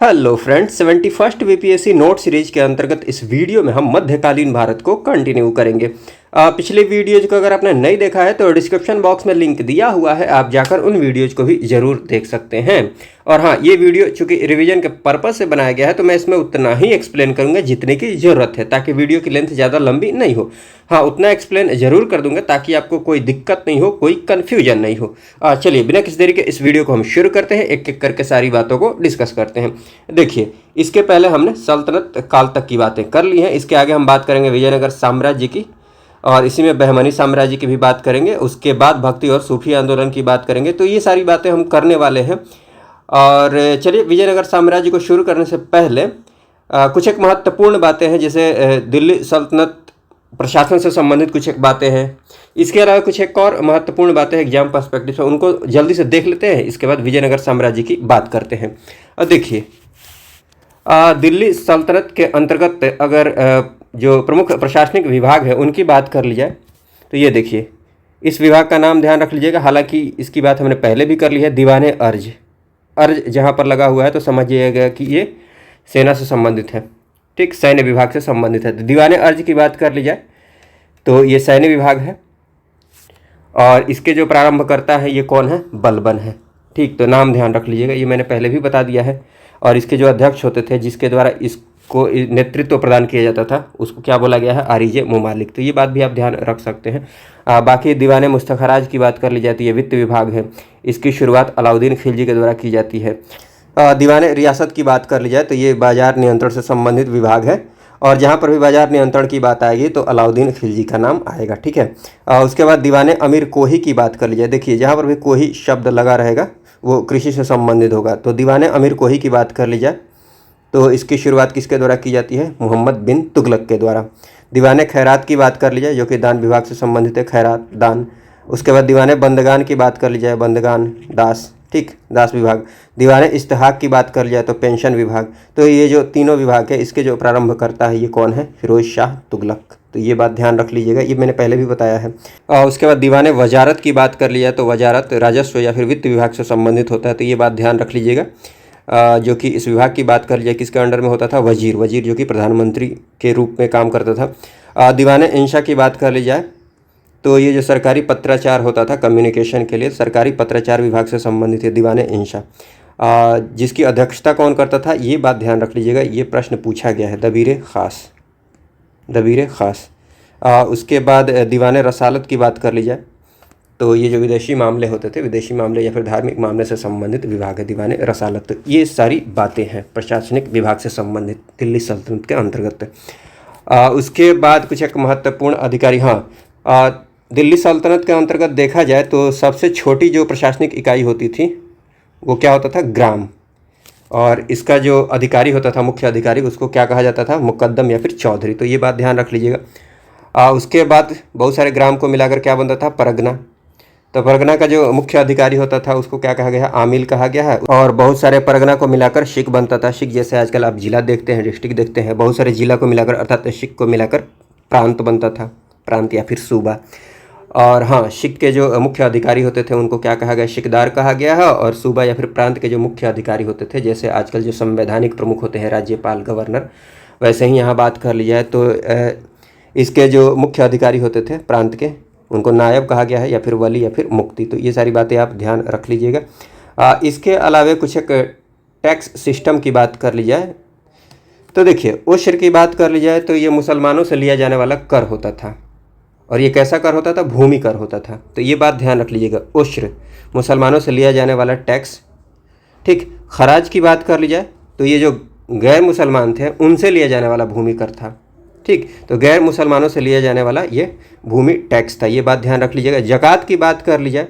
Hello friends, 71st BPSC note series के अंतर्गत इस वीडियो में हम मध्यकालीन भारत को कंटिन्यू करेंगे। पिछले वीडियोज को अगर आपने नहीं देखा है तो डिस्क्रिप्शन बॉक्स में लिंक दिया हुआ है, आप जाकर उन वीडियोज को भी ज़रूर देख सकते हैं। और हाँ, ये वीडियो चूंकि रिवीजन के पर्पज़ से बनाया गया है तो मैं इसमें उतना ही एक्सप्लेन करूँगा जितने की ज़रूरत है, ताकि वीडियो की लेंथ ज़्यादा लंबी नहीं हो। हाँ, उतना एक्सप्लेन जरूर कर दूंगा ताकि आपको कोई दिक्कत नहीं हो, कोई कन्फ्यूजन नहीं हो। चलिए बिना किसी देरी के इस वीडियो को हम शुरू करते हैं, एक एक करके सारी बातों को डिस्कस करते हैं। देखिए, इसके पहले हमने सल्तनत काल तक की बातें कर ली हैं, इसके आगे हम बात करेंगे विजयनगर साम्राज्य की, और इसी में बहमनी साम्राज्य की भी बात करेंगे। उसके बाद भक्ति और सूफी आंदोलन की बात करेंगे। तो ये सारी बातें हम करने वाले हैं। और चलिए, विजयनगर साम्राज्य को शुरू करने से पहले कुछ एक महत्वपूर्ण बातें हैं, जैसे दिल्ली सल्तनत प्रशासन से संबंधित कुछ एक बातें हैं। इसके अलावा कुछ एक और महत्वपूर्ण बातें हैं एग्जाम पर्सपेक्टिव से, उनको जल्दी से देख लेते हैं। इसके बाद विजयनगर साम्राज्य की बात करते हैं। अब देखिए, दिल्ली सल्तनत के अंतर्गत अगर जो प्रमुख प्रशासनिक विभाग है उनकी बात कर ली जाए तो ये देखिए, इस विभाग का नाम ध्यान रख लीजिएगा। हालांकि इसकी बात हमने पहले भी कर ली है। दीवाने अर्ज, अर्ज जहाँ पर लगा हुआ है तो समझिएगा कि ये सेना से संबंधित है, ठीक, सैन्य विभाग से संबंधित है। तो दीवाने अर्ज की बात कर ली जाए तो ये सैन्य विभाग है, और इसके जो प्रारंभकर्ता है ये कौन है? बलबन है, ठीक। तो नाम ध्यान रख लीजिएगा, ये मैंने पहले भी बता दिया है। और इसके जो अध्यक्ष होते थे, जिसके द्वारा इसको नेतृत्व प्रदान किया जाता था, उसको क्या बोला गया है? आरिजे मुमालिक। तो ये बात भी आप ध्यान रख सकते हैं। बाकी दीवाने मुस्तखराज की बात कर ली जाती है, वित्त विभाग है। इसकी शुरुआत अलाउद्दीन खिलजी के द्वारा की जाती है। दीवाने रियासत की बात कर ली जाए तो ये बाजार नियंत्रण से संबंधित विभाग है, और जहाँ पर भी बाजार नियंत्रण की बात आएगी तो अलाउद्दीन खिलजी का नाम आएगा, ठीक है। उसके बाद दीवाने अमीर कोही की बात कर ली जाए, देखिए जहाँ पर भी कोही शब्द लगा रहेगा वो कृषि से संबंधित होगा। तो दीवाने अमीर कोही की बात कर ली जाए तो इसकी शुरुआत किसके द्वारा की जाती है? मोहम्मद बिन तुगलक के द्वारा। दीवाने खैरात की बात कर ली जाए, जो कि दान विभाग से संबंधित है, खैरात दान। उसके बाद दीवाने बंदगान की बात कर ली जाए, बंदगान दास, ठीक, दास विभाग। दीवाने इस्तेहाक की बात कर लिया तो पेंशन विभाग। तो ये जो तीनों विभाग है, इसके जो प्रारंभ करता है ये कौन है? फिरोज शाह तुगलक। तो ये बात ध्यान रख लीजिएगा, ये मैंने पहले भी बताया है। और उसके बाद दीवाने वजारत की बात कर लिया तो वजारत राजस्व या फिर वित्त विभाग से संबंधित होता है, तो ये बात ध्यान रख लीजिएगा। जो कि इस विभाग की बात कर लिया, किसके अंडर में होता था? वजीर, वजीर जो कि प्रधानमंत्री के रूप में काम करता था। दीवाने इंशा की बात कर ली जाए तो ये जो सरकारी पत्राचार होता था कम्युनिकेशन के लिए, सरकारी पत्राचार विभाग से संबंधित है दीवाने इंशा। जिसकी अध्यक्षता कौन करता था? ये बात ध्यान रख लीजिएगा, ये प्रश्न पूछा गया है, दबीर ख़ास, दबीर ख़ास। उसके बाद दीवाने रसालत की बात कर ली जाए तो ये जो विदेशी मामले होते थे, विदेशी मामले या फिर धार्मिक मामले से संबंधित विभाग है दीवाने रसालत। तो ये सारी बातें हैं प्रशासनिक विभाग से संबंधित दिल्ली सल्तनत के अंतर्गत। उसके बाद कुछ एक महत्वपूर्ण अधिकारी, हाँ, दिल्ली सल्तनत के अंतर्गत देखा जाए तो सबसे छोटी जो प्रशासनिक इकाई होती थी वो क्या होता था? ग्राम। और इसका जो अधिकारी होता था, मुख्य अधिकारी, उसको क्या कहा जाता था? मुकद्दम या फिर चौधरी। तो ये बात ध्यान रख लीजिएगा। उसके बाद बहुत सारे ग्राम को मिलाकर क्या बनता था? परगना। तो परगना का जो मुख्य अधिकारी होता था उसको क्या कहा गया है? आमिल कहा गया है। और बहुत सारे परगना को मिलाकर शिक बनता था। शिक जैसे आजकल आप जिला देखते हैं, डिस्ट्रिक्ट देखते हैं, बहुत सारे जिला को मिलाकर अर्थात शिक को मिलाकर प्रांत बनता था, प्रांत या फिर सूबा। और हाँ, शिक के जो मुख्य अधिकारी होते थे उनको क्या कहा गया? शिकदार कहा गया है। और सूबा या फिर प्रांत के जो मुख्य अधिकारी होते थे, जैसे आजकल जो संवैधानिक प्रमुख होते हैं, राज्यपाल, गवर्नर, वैसे ही यहाँ बात कर ली जाए तो इसके जो मुख्य अधिकारी होते थे प्रांत के, उनको नायब कहा गया है, या फिर वली या फिर मुक्ति। तो ये सारी बातें आप ध्यान रख लीजिएगा। इसके अलावा कुछ एक टैक्स सिस्टम की बात कर ली जाए तो देखिए, उश्र की बात कर ली जाए तो ये मुसलमानों से लिया जाने वाला कर होता था। और ये कैसा कर होता था? भूमि कर होता था। तो ये बात ध्यान रख लीजिएगा, उश्र, मुसलमानों से लिया जाने वाला टैक्स, ठीक। खराज की बात कर ली जाए तो ये जो गैर मुसलमान थे उनसे लिया जाने वाला भूमि कर था, ठीक। तो गैर मुसलमानों से लिया जाने वाला ये भूमि टैक्स था, ये बात ध्यान रख लीजिएगा। ज़कात की बात कर ली जाए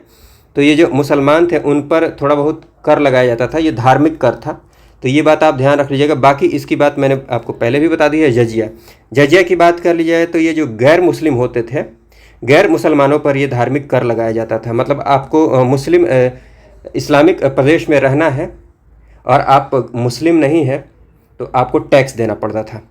तो ये जो मुसलमान थे उन पर थोड़ा बहुत कर लगाया जाता था, ये धार्मिक कर था। तो ये बात आप ध्यान रख लीजिएगा। बाकी इसकी बात मैंने आपको पहले भी बता दी है। जजिया, जजिया की बात कर ली जाए तो ये जो गैर मुस्लिम होते थे, गैर मुसलमानों पर ये धार्मिक कर लगाया जाता था। मतलब आपको मुस्लिम इस्लामिक प्रदेश में रहना है और आप मुस्लिम नहीं है तो आपको टैक्स देना पड़ता था,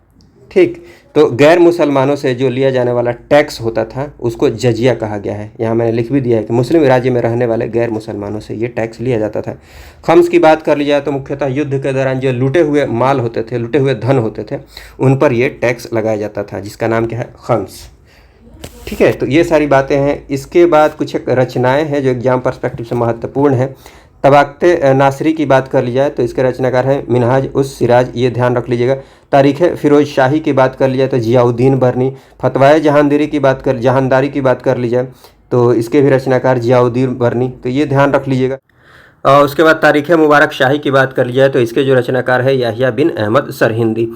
ठीक। तो गैर मुसलमानों से जो लिया जाने वाला टैक्स होता था उसको जजिया कहा गया है। यहाँ मैंने लिख भी दिया है कि मुस्लिम राज्य में रहने वाले गैर मुसलमानों से ये टैक्स लिया जाता था। खम्स की बात कर ली जाए तो मुख्यतः युद्ध के दौरान जो लूटे हुए माल होते थे, लूटे हुए धन होते थे, उन पर ये टैक्स लगाया जाता था, जिसका नाम क्या है, खम्स। ठीक है, तो ये सारी बातें हैं। इसके बाद कुछ एक रचनाएँ हैं जो एग्जाम पर्सपेक्टिव से महत्वपूर्ण है। तबाक़ते नासरी की बात कर ली जाए तो इसके रचनाकार हैं मिनहाज उस सिराज, ये ध्यान रख लीजिएगा। तारीख़ फ़िरोज़ शाही की बात कर ली जाए तो ज़ियाउद्दीन बरनी। फतवाए जहांदारी की बात कर ली जाए तो इसके भी रचनाकार ज़ियाउद्दीन बरनी, तो ये ध्यान रख लीजिएगा। और उसके बाद तारीख़ मुबारक शाही की बात कर ली जाए तो इसके जो रचनाकार है याहिया बिन अहमद सरहिंदी।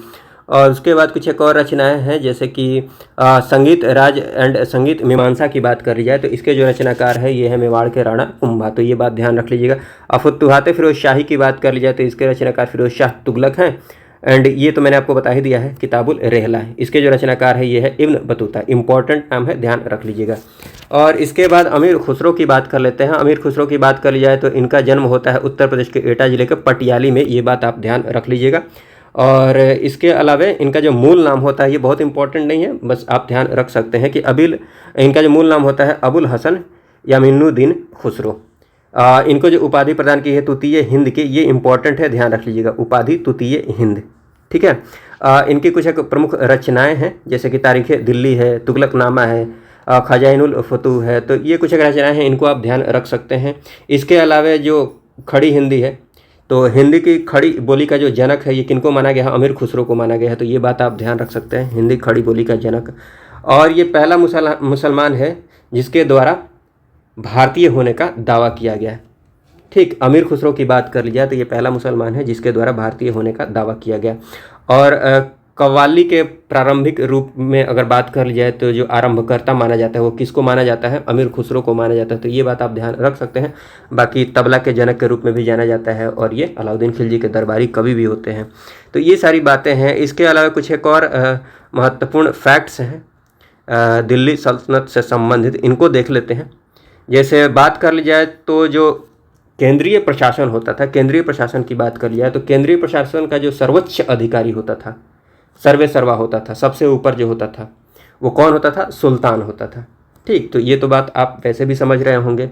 और उसके बाद कुछ एक और रचनाएं हैं जैसे कि संगीत राज एंड संगीत मीमांसा की बात कर ली जाए तो इसके जो रचनाकार है ये है मेवाड़ के राणा कुंभा, तो ये बात ध्यान रख लीजिएगा। फुतुहात फ़िरोज़ शाही की बात कर ली जाए तो इसके रचनाकार फ़िरोज़ शाह तुगलक हैं। एंड ये तो मैंने आपको बता ही दिया है, किताबुल रेहला है। इसके जो रचनाकार है ये है इब्न बतूता, इंपॉर्टेंट नाम है, ध्यान रख लीजिएगा। और इसके बाद अमीर खुसरो की बात कर लेते हैं। अमीर खुसरो की बात कर ली जाए तो इनका जन्म होता है उत्तर प्रदेश के एटा ज़िले के पटियाली में, ये बात आप ध्यान रख लीजिएगा। और इसके अलावा इनका जो मूल नाम होता है ये बहुत इंपॉर्टेंट नहीं है, बस आप ध्यान रख सकते हैं कि इनका जो मूल नाम होता है अबुल हसन यामिनुद्दीन खुसरो। इनको जो उपाधि प्रदान की है तूतीय हिंद की, ये इंपॉर्टेंट है, ध्यान रख लीजिएगा, उपाधि तूतीय हिंद। ठीक है, इनकी कुछ एक प्रमुख रचनाएं हैं जैसे कि तारीख़ दिल्ली है, तुगलकनामा है, खजाइनुल फतूह है, तो ये कुछ एक रचनाएं हैं, इनको आप ध्यान रख सकते हैं। इसके अलावा जो खड़ी हिंदी है, तो हिंदी की खड़ी बोली का जो जनक है ये किनको माना गया है, अमीर खुसरो को माना गया है, तो ये बात आप ध्यान रख सकते हैं, हिंदी खड़ी बोली का जनक। और ये पहला मुसलमान है जिसके द्वारा भारतीय होने का दावा किया गया है। ठीक, अमीर खुसरो की बात कर ली जाए तो ये पहला मुसलमान है जिसके द्वारा भारतीय होने का दावा किया गया। और कव्वाली के प्रारंभिक रूप में अगर बात कर ली जाए तो जो आरंभकर्ता माना जाता है वो किसको माना जाता है, अमीर खुसरो को माना जाता है, तो ये बात आप ध्यान रख सकते हैं। बाकी तबला के जनक के रूप में भी जाना जाता है और ये अलाउद्दीन खिलजी के दरबारी कवि भी होते हैं, तो ये सारी बातें हैं। इसके अलावा कुछ एक और महत्वपूर्ण फैक्ट्स हैं दिल्ली सल्तनत से संबंधित, इनको देख लेते हैं। जैसे बात कर ली जाए तो जो केंद्रीय प्रशासन होता था, केंद्रीय प्रशासन की बात कर लिया तो केंद्रीय प्रशासन का जो सर्वोच्च अधिकारी होता था, सर्वे सर्वा होता था, सबसे ऊपर जो होता था वो कौन होता था, सुल्तान होता था। ठीक, तो ये तो बात आप वैसे भी समझ रहे होंगे।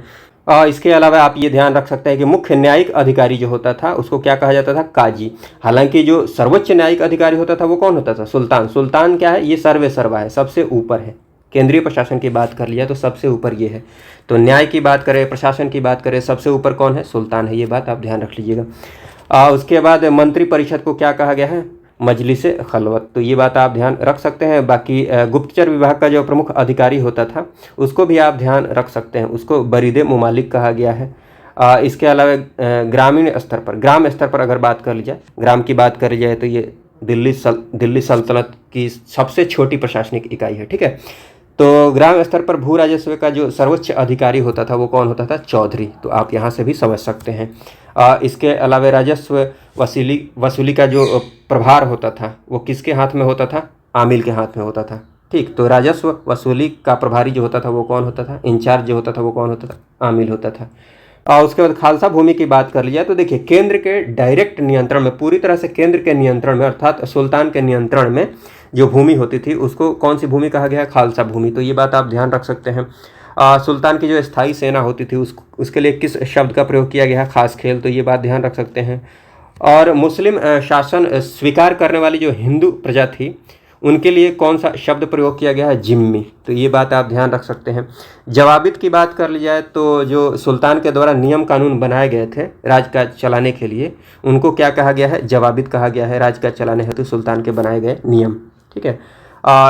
इसके अलावा आप ये ध्यान रख सकते हैं कि मुख्य न्यायिक अधिकारी जो होता था उसको क्या कहा जाता था, काजी। हालांकि जो सर्वोच्च न्यायिक अधिकारी होता था वो कौन होता था, सुल्तान। सुल्तान क्या है, ये सर्वे सर्वा है, सबसे ऊपर है। केंद्रीय प्रशासन की बात कर लिया तो सबसे ऊपर ये है। तो न्याय की बात करें, प्रशासन की बात करें, सबसे ऊपर कौन है, सुल्तान है, ये बात आप ध्यान रख लीजिएगा। उसके बाद मंत्री परिषद को क्या कहा गया है, मजलिस खलवत, तो ये बात आप ध्यान रख सकते हैं। बाकी गुप्तचर विभाग का जो प्रमुख अधिकारी होता था उसको भी आप ध्यान रख सकते हैं, उसको बरीदे मुमालिक कहा गया है। इसके अलावा ग्रामीण स्तर पर, ग्राम स्तर पर अगर बात कर ली जाए, ग्राम की बात करी जाए तो ये दिल्ली सल्तनत की सबसे छोटी प्रशासनिक इकाई है। ठीक है, तो ग्राम स्तर पर भू राजस्व का जो सर्वोच्च अधिकारी होता था वो कौन होता था, चौधरी, तो आप यहाँ से भी समझ सकते हैं। इसके अलावा राजस्व वसूली का जो प्रभार होता था वो किसके हाथ में होता था, आमिल के हाथ में होता था। ठीक, तो राजस्व वसूली का प्रभारी जो होता था वो कौन होता था, इंचार्ज जो होता था वो कौन होता था, आमिल होता था। और उसके बाद खालसा भूमि की बात कर लिया तो देखिए केंद्र के डायरेक्ट नियंत्रण में, पूरी तरह से केंद्र के नियंत्रण में अर्थात सुल्तान के नियंत्रण में जो भूमि होती थी उसको कौन सी भूमि कहा गया है, खालसा भूमि, तो ये बात आप ध्यान रख सकते हैं। सुल्तान की जो स्थायी सेना होती थी उसके लिए किस शब्द का प्रयोग किया गया है, खास खेल, तो ये बात ध्यान रख सकते हैं। और मुस्लिम शासन स्वीकार करने वाली जो हिंदू प्रजा थी उनके लिए कौन सा शब्द प्रयोग किया गया है, जिम्मी, तो ये बात आप ध्यान रख सकते हैं। जवाबित की बात कर ली जाए तो जो सुल्तान के द्वारा नियम कानून बनाए गए थे राजकाज चलाने के लिए उनको क्या कहा गया है, जवाबित कहा गया है, राजकाज चलाने हेतु सुल्तान के बनाए गए नियम। ठीक है,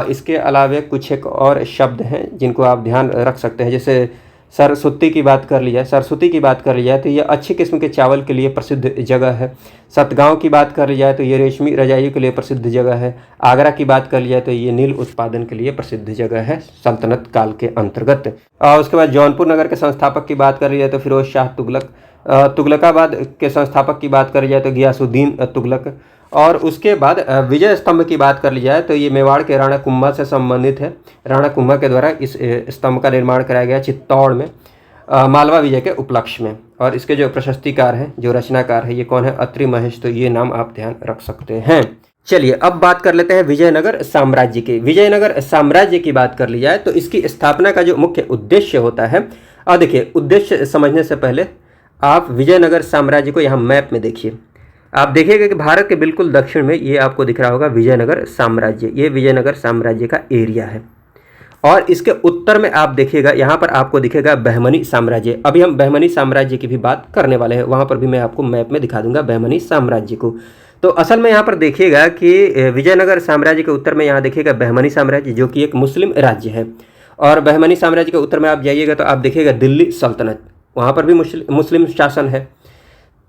इसके अलावा कुछ एक और शब्द हैं जिनको आप ध्यान रख सकते हैं, जैसे सरस्वती की बात कर ली जाए, सरस्वती की बात कर ली जाए तो ये अच्छी किस्म के चावल के लिए प्रसिद्ध जगह है। सतगांव की बात कर ली जाए तो ये रेशमी रजाइयों के लिए प्रसिद्ध जगह है। आगरा की बात कर ली जाए तो ये नील उत्पादन के लिए प्रसिद्ध जगह है सल्तनत काल के अंतर्गत। उसके बाद जौनपुर नगर के संस्थापक की बात कर ली जाए तो फिरोज शाह तुगलक। तुगलकाबाद के संस्थापक की बात करी जाए तो गियासुद्दीन तुगलक। और उसके बाद विजय स्तंभ की बात कर ली जाए तो ये मेवाड़ के राणा कुंभा से संबंधित है। राणा कुंभा के द्वारा इस स्तंभ का निर्माण कराया गया चित्तौड़ में मालवा विजय के उपलक्ष्य में। और इसके जो प्रशस्तिकार हैं, जो रचनाकार है, ये कौन है, अत्रि महेश, तो ये नाम आप ध्यान रख सकते हैं। चलिए अब बात कर लेते हैं विजयनगर साम्राज्य की। विजयनगर साम्राज्य की बात कर ली जाए तो इसकी स्थापना का जो मुख्य उद्देश्य होता है, और देखिए उद्देश्य समझने से पहले आप विजयनगर साम्राज्य को यहाँ मैप में देखिए। आप देखिएगा कि भारत के बिल्कुल दक्षिण में ये आपको दिख रहा होगा विजयनगर साम्राज्य, ये विजयनगर साम्राज्य का एरिया है। और इसके उत्तर में आप देखिएगा यहाँ पर आपको दिखेगा बहमनी साम्राज्य। अभी हम बहमनी साम्राज्य की भी बात करने वाले हैं, वहाँ पर भी मैं आपको मैप में दिखा दूंगा बहमनी साम्राज्य को। तो असल में यहाँ पर देखिएगा कि विजयनगर साम्राज्य के उत्तर में यहाँ देखिएगा बहमनी साम्राज्य, जो कि एक मुस्लिम राज्य है। और बहमनी साम्राज्य के उत्तर में आप जाइएगा तो आप देखिएगा दिल्ली सल्तनत, वहाँ पर भी मुस्लिम शासन है।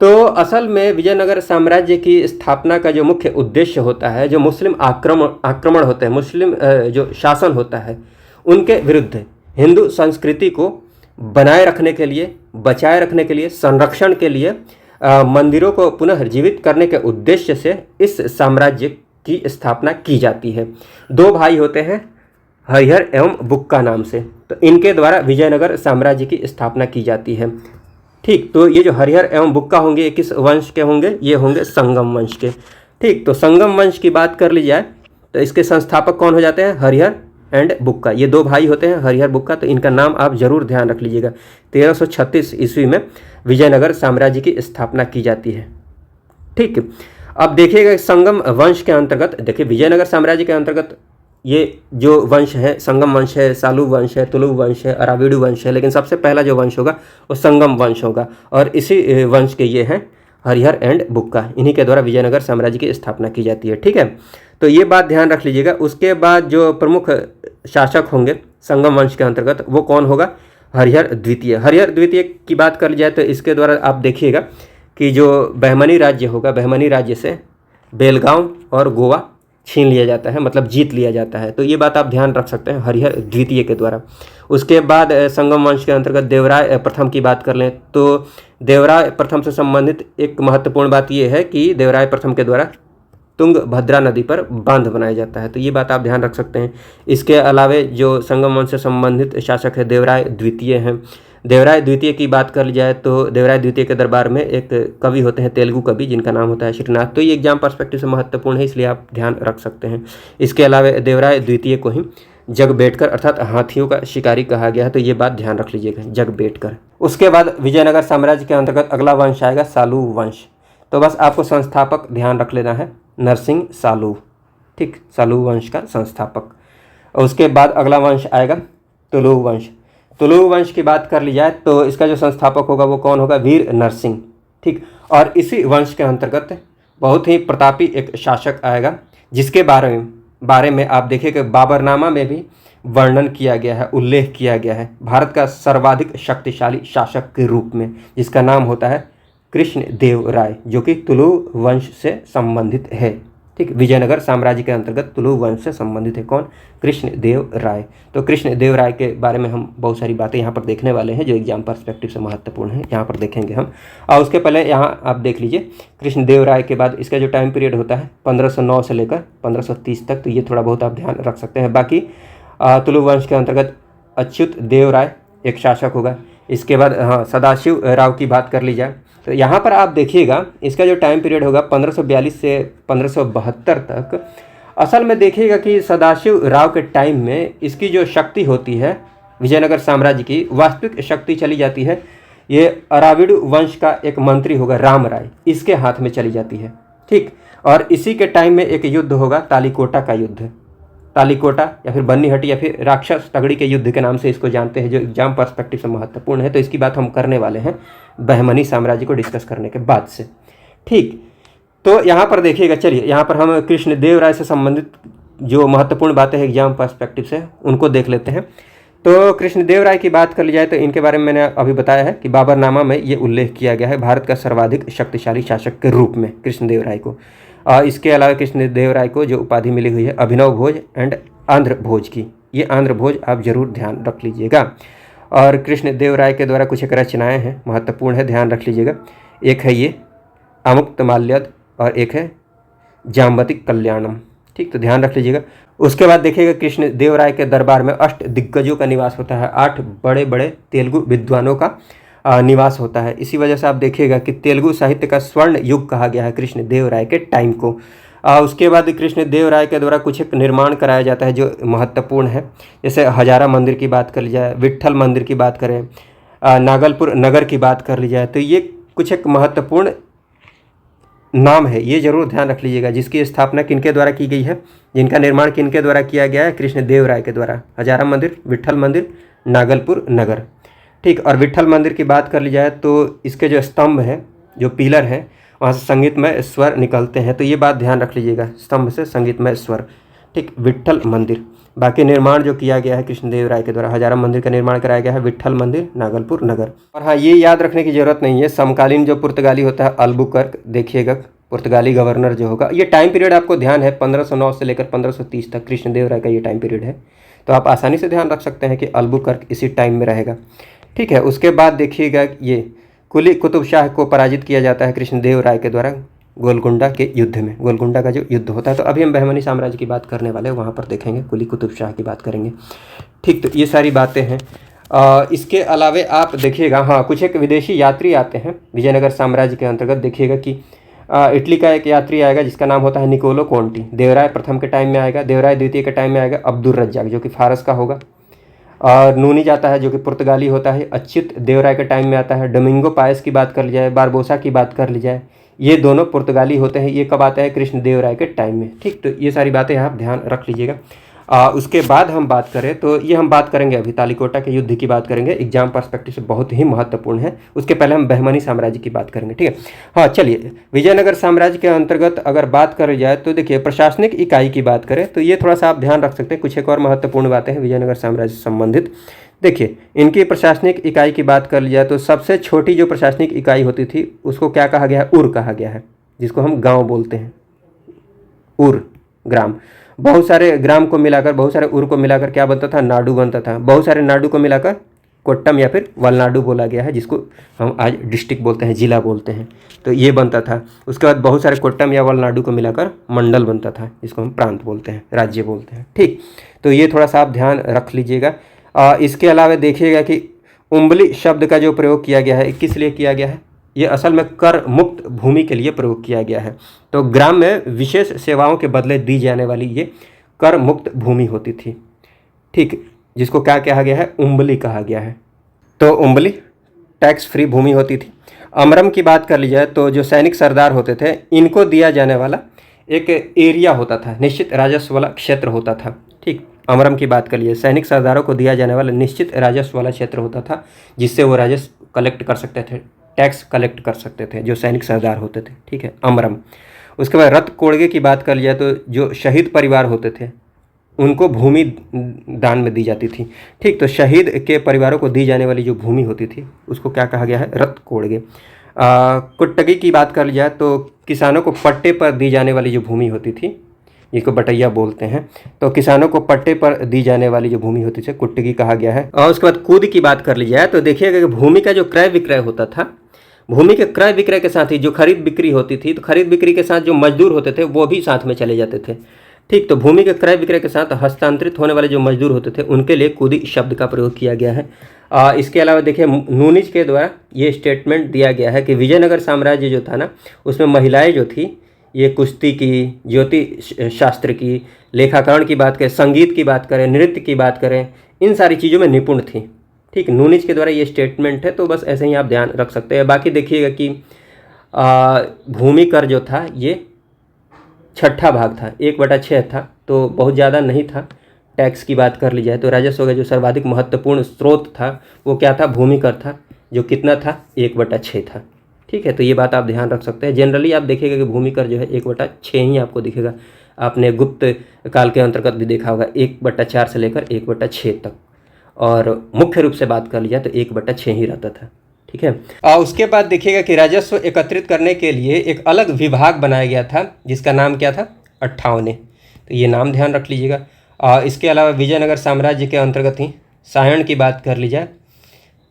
तो असल में विजयनगर साम्राज्य की स्थापना का जो मुख्य उद्देश्य होता है, जो मुस्लिम आक्रमण होते हैं, मुस्लिम जो शासन होता है उनके विरुद्ध हिंदू संस्कृति को बनाए रखने के लिए, बचाए रखने के लिए, संरक्षण के लिए, मंदिरों को पुनः जीवित करने के उद्देश्य से इस साम्राज्य की स्थापना की जाती है। दो भाई होते हैं हरिहर एवं बुक्का नाम से, तो इनके द्वारा विजयनगर साम्राज्य की स्थापना की जाती है। ठीक, तो ये जो हरिहर एवं बुक्का होंगे ये किस वंश के होंगे? ये होंगे संगम वंश के। ठीक, तो संगम वंश की बात कर ली जाए तो इसके संस्थापक कौन हो जाते हैं? हरिहर एंड बुक्का। ये दो भाई होते हैं हरिहर बुक्का, तो इनका नाम आप जरूर ध्यान रख लीजिएगा। 1336 ईस्वी में विजयनगर साम्राज्य की स्थापना की जाती है। ठीक, अब देखिएगा संगम वंश के अंतर्गत, देखिए विजयनगर साम्राज्य के अंतर्गत ये जो वंश है, संगम वंश है, सालू वंश है, तुलु वंश है, अराविडु वंश है, लेकिन सबसे पहला जो वंश होगा वो संगम वंश होगा। और इसी वंश के ये हैं हरिहर एंड बुक्का, इन्हीं के द्वारा विजयनगर साम्राज्य की स्थापना की जाती है। ठीक है, तो ये बात ध्यान रख लीजिएगा। उसके बाद जो प्रमुख शासक होंगे संगम वंश के अंतर्गत वो कौन होगा? हरिहर द्वितीय। हरिहर द्वितीय की बात कर ली जाए तो इसके द्वारा आप देखिएगा कि जो बहमनी राज्य होगा, बहमनी राज्य से बेलगांव और गोवा छीन लिया जाता है, मतलब जीत लिया जाता है। तो ये बात आप ध्यान रख सकते हैं हरिहर द्वितीय के द्वारा। उसके बाद संगम वंश के अंतर्गत देवराय प्रथम की बात कर लें तो देवराय प्रथम से संबंधित एक महत्वपूर्ण बात ये है कि देवराय प्रथम के द्वारा तुंगभद्रा नदी पर बांध बनाया जाता है, तो ये बात आप ध्यान रख सकते हैं। इसके अलावे जो संगम वंश से संबंधित शासक है देवराय द्वितीय हैं। देवराय द्वितीय की बात कर ली जाए तो देवराय द्वितीय के दरबार में एक कवि होते हैं तेलुगु कवि, जिनका नाम होता है श्रीनाथ। तो ये एग्जाम पर्सपेक्टिव से महत्वपूर्ण है, इसलिए आप ध्यान रख सकते हैं। इसके अलावा देवराय द्वितीय को ही जगबेटकर अर्थात हाथियों का शिकारी कहा गया है, तो ये बात ध्यान रख लीजिएगा, जगबेटकर। उसके बाद विजयनगर साम्राज्य के अंतर्गत अगला वंश आएगा सालू वंश। तो बस आपको संस्थापक ध्यान रख लेना है, नरसिंह सालू। ठीक, सालू वंश का संस्थापक। और उसके बाद अगला वंश आएगा तुलु वंश। तुलु वंश की बात कर ली जाए तो इसका जो संस्थापक होगा वो कौन होगा? वीर नरसिंह। ठीक, और इसी वंश के अंतर्गत बहुत ही प्रतापी एक शासक आएगा, जिसके बारे में आप देखिए कि बाबरनामा में भी वर्णन किया गया है, उल्लेख किया गया है, भारत का सर्वाधिक शक्तिशाली शासक के रूप में, जिसका नाम होता है कृष्ण देव राय, जो कि तुलु वंश से संबंधित है। ठीक, विजयनगर साम्राज्य के अंतर्गत तुलु वंश से संबंधित है कौन? कृष्ण देव राय। तो कृष्ण देव राय के बारे में हम बहुत सारी बातें यहाँ पर देखने वाले हैं जो एग्जाम पर्सपेक्टिव से महत्वपूर्ण है, यहाँ पर देखेंगे हम। और उसके पहले यहाँ आप देख लीजिए कृष्ण देव राय के बाद इसका जो टाइम पीरियड होता है 1509 से लेकर 1530 तक, तो ये थोड़ा बहुत आप ध्यान रख सकते हैं। बाकी तुलु वंश के अंतर्गत अच्युत देव राय एक शासक होगा। इसके बाद सदाशिव राव की बात कर ली जाए तो यहाँ पर आप देखिएगा इसका जो टाइम पीरियड होगा 1542 से 1572 तक। असल में देखिएगा कि सदाशिव राव के टाइम में इसकी जो शक्ति होती है विजयनगर साम्राज्य की, वास्तविक शक्ति चली जाती है, ये अराविडु वंश का एक मंत्री होगा राम राय, इसके हाथ में चली जाती है। ठीक, और इसी के टाइम में एक युद्ध होगा तालीकोटा का युद्ध, तालीकोटा या फिर बन्नीहट्टी या फिर राक्षस तगड़ी के युद्ध के नाम से इसको जानते हैं, जो एग्जाम पर्सपेक्टिव से महत्वपूर्ण है। तो इसकी बात हम करने वाले हैं बहमनी साम्राज्य को डिस्कस करने के बाद से। ठीक, तो यहाँ पर देखिएगा, चलिए यहाँ पर हम कृष्ण देव राय से संबंधित जो महत्वपूर्ण बातें हैं एग्जाम पर्सपेक्टिव से उनको देख लेते हैं। तो कृष्ण देव राय की बात कर ली जाए तो इनके बारे में मैंने अभी बताया है कि बाबरनामा में ये उल्लेख किया गया है भारत का सर्वाधिक शक्तिशाली शासक के रूप में कृष्ण देव राय को। इसके अलावा कृष्ण देव राय को जो उपाधि मिली हुई है अभिनव भोज एंड आंध्र भोज की, ये आंध्र भोज आप जरूर ध्यान रख लीजिएगा। और कृष्ण देव राय के द्वारा कुछ एक रचनाएँ हैं, महत्वपूर्ण है, ध्यान रख लीजिएगा। एक है ये अमुक्तमाल्यद और एक है जाम्बतिक कल्याणम। ठीक, तो ध्यान रख लीजिएगा। उसके बाद देखिएगा कृष्ण देव राय के दरबार में अष्ट दिग्गजों का निवास होता है, 8 बड़े बड़े तेलुगु विद्वानों का निवास होता है। इसी वजह से आप देखिएगा कि तेलुगु साहित्य का स्वर्ण युग कहा गया है कृष्ण देव राय के टाइम को। उसके बाद कृष्णदेव राय के द्वारा कुछ एक निर्माण कराया जाता है जो महत्वपूर्ण है। जैसे हजारा मंदिर की बात कर ली जाए, विट्ठल मंदिर की बात करें, नागलपुर नगर की बात कर ली जाए, तो ये कुछ एक महत्वपूर्ण नाम है, ये जरूर ध्यान रख लीजिएगा। जिसकी स्थापना किनके द्वारा की गई है, जिनका निर्माण किनके द्वारा किया गया है, कृष्णदेव राय के द्वारा। हजारा मंदिर, विट्ठल मंदिर, नागलपुर नगर। ठीक, और विट्ठल मंदिर की बात कर ली जाए तो इसके जो स्तंभ हैं, जो पिलर हैं, वहाँ से संगीतमय स्वर निकलते हैं, तो ये बात ध्यान रख लीजिएगा, स्तंभ से संगीतमय स्वर। ठीक, विट्ठल मंदिर। बाकी निर्माण जो किया गया है कृष्णदेव राय के द्वारा, हजारा मंदिर का निर्माण कराया गया है, विट्ठल मंदिर, नागलपुर नगर। और हाँ, ये याद रखने की जरूरत नहीं है, समकालीन जो पुर्तगाली होता है अल्बुकर्क, देखिएगा पुर्तगाली गवर्नर जो होगा, ये टाइम पीरियड आपको ध्यान है 1509 से लेकर 1530 तक कृष्णदेव राय का ये टाइम पीरियड है, तो आप आसानी से ध्यान रख सकते हैं कि अल्बुकर्क इसी टाइम में रहेगा। ठीक है, उसके बाद देखिएगा ये कुली कुतुब शाह को पराजित किया जाता है कृष्णदेव राय के द्वारा गोलकुंडा के युद्ध में। गोलकुंडा का जो युद्ध होता है, तो अभी हम बहमनी साम्राज्य की बात करने वाले हैं, वहाँ पर देखेंगे, कुली कुतुब शाह की बात करेंगे। ठीक, तो ये सारी बातें हैं। इसके अलावे आप देखिएगा, हाँ, कुछ एक विदेशी यात्री आते हैं विजयनगर साम्राज्य के अंतर्गत। देखिएगा कि इटली का एक यात्री आएगा जिसका नाम होता है निकोलो कोंटी, देवराय प्रथम के टाइम में आएगा, देवराय द्वितीय के टाइम में आएगा अब्दुल रज्जाक जो कि फारस का होगा, और नूनी जाता है जो कि पुर्तगाली होता है, अच्युत देवराय के टाइम में आता है। डोमिंगो पायस की बात कर ली जाए, बारबोसा की बात कर ली जाए, ये दोनों पुर्तगाली होते हैं। ये कब आते हैं, कृष्णदेव राय के टाइम में। ठीक, तो ये सारी बातें आप ध्यान रख लीजिएगा। उसके बाद हम बात करें तो ये हम बात करेंगे अभी तालिकोटा के युद्ध की बात करेंगे, एग्जाम पर्सपेक्टिव से बहुत ही महत्वपूर्ण है। उसके पहले हम बहमनी साम्राज्य की बात करेंगे। ठीक है, हाँ, चलिए, विजयनगर साम्राज्य के अंतर्गत अगर बात करी जाए तो देखिए, प्रशासनिक इकाई की बात करें तो ये थोड़ा सा आप ध्यान रख सकते हैं। कुछ एक और महत्वपूर्ण बातें हैं विजयनगर साम्राज्य से संबंधित। देखिए, इनकी प्रशासनिक इकाई की बात कर ली जाए तो सबसे छोटी जो प्रशासनिक इकाई होती थी उसको क्या कहा गया है, उर कहा गया है, जिसको हम गांव बोलते हैं, उर, ग्राम। बहुत सारे ग्राम को मिलाकर, बहुत सारे उर को मिलाकर क्या बनता था, नाडु बनता था। बहुत सारे नाडु को मिलाकर कोट्टम या फिर वलनाडु बोला गया है, जिसको हम आज डिस्ट्रिक्ट बोलते हैं, जिला बोलते हैं, तो ये बनता था। उसके बाद बहुत सारे कोट्टम या वलनाडु को मिलाकर मंडल बनता था, जिसको हम प्रांत बोलते हैं, राज्य बोलते हैं। ठीक, तो ये थोड़ा सा आप ध्यान रख लीजिएगा। इसके अलावा देखिएगा कि उम्बली शब्द का जो प्रयोग किया गया है, किस लिए किया गया है, ये असल में कर मुक्त भूमि के लिए प्रयोग किया गया है। तो ग्राम में विशेष सेवाओं के बदले दी जाने वाली ये कर मुक्त भूमि होती थी। ठीक, जिसको क्या कहा गया है, उम्बली कहा गया है। तो उम्बली टैक्स फ्री भूमि होती थी। अमरम की बात कर ली जाए तो जो सैनिक सरदार होते थे, इनको दिया जाने वाला एक एरिया होता था, निश्चित राजस्व वाला क्षेत्र होता था। ठीक, अमरम की बात कर लीजिए, सैनिक सरदारों को दिया जाने वाला निश्चित राजस्व वाला क्षेत्र होता था, जिससे वो राजस्व कलेक्ट कर सकते थे, टैक्स कलेक्ट कर सकते थे जो सैनिक सरदार होते थे। ठीक है, अमरम। उसके बाद रत कोड़गे की बात कर लिया तो जो शहीद परिवार होते थे उनको भूमि दान में दी जाती थी। ठीक, तो शहीद के परिवारों को दी जाने वाली जो भूमि होती थी उसको क्या कहा गया है, रत कोड़गे। कुट्टगी की बात कर लिया तो किसानों को पट्टे पर दी जाने वाली जो भूमि होती थी, जिसको बटैया बोलते हैं, तो किसानों को पट्टे पर दी जाने वाली जो भूमि होती थी कुट्टगी कहा गया है। और उसके बाद कूद की बात कर ली जाए तो देखिएगा कि भूमि का जो क्रय विक्रय होता था, भूमि के क्रय विक्रय के साथ ही जो खरीद बिक्री होती थी, तो खरीद बिक्री के साथ जो मजदूर होते थे वो भी साथ में चले जाते थे। ठीक, तो भूमि के क्रय विक्रय के साथ हस्तांतरित होने वाले जो मजदूर होते थे उनके लिए कूदी शब्द का प्रयोग किया गया है। इसके अलावा देखिए, नूनिज के द्वारा ये स्टेटमेंट दिया गया है कि विजयनगर साम्राज्य जो था ना, उसमें महिलाएं जो थी ये कुश्ती की, ज्योतिष शास्त्र की, लेखाकरण की बात करें, संगीत की बात करें, नृत्य की बात करें, इन सारी चीज़ों में निपुण थी। ठीक, नूनिज के द्वारा ये स्टेटमेंट है, तो बस ऐसे ही आप ध्यान रख सकते हैं। बाकी देखिएगा कि भूमि कर जो था ये छठा भाग था, 1/6 था, तो बहुत ज़्यादा नहीं था। टैक्स की बात कर ली जाए तो राजस्व का जो सर्वाधिक महत्वपूर्ण स्रोत था वो क्या था, भूमि कर था, जो कितना था, 1/6 था। ठीक है, तो ये बात आप ध्यान रख सकते हैं। जनरली आप देखिएगा कि भूमि कर जो है 1/6 ही आपको दिखेगा। आपने गुप्त काल के अंतर्गत भी देखा होगा 1/4 से लेकर 1/6 तक, और मुख्य रूप से बात कर लिया तो 1/6 ही रहता था। ठीक है, उसके बाद देखिएगा कि राजस्व एकत्रित करने के लिए एक अलग विभाग बनाया गया था जिसका नाम क्या था, 58। तो ये नाम ध्यान रख लीजिएगा। इसके अलावा विजयनगर साम्राज्य के अंतर्गत ही सायण की बात कर ली जाए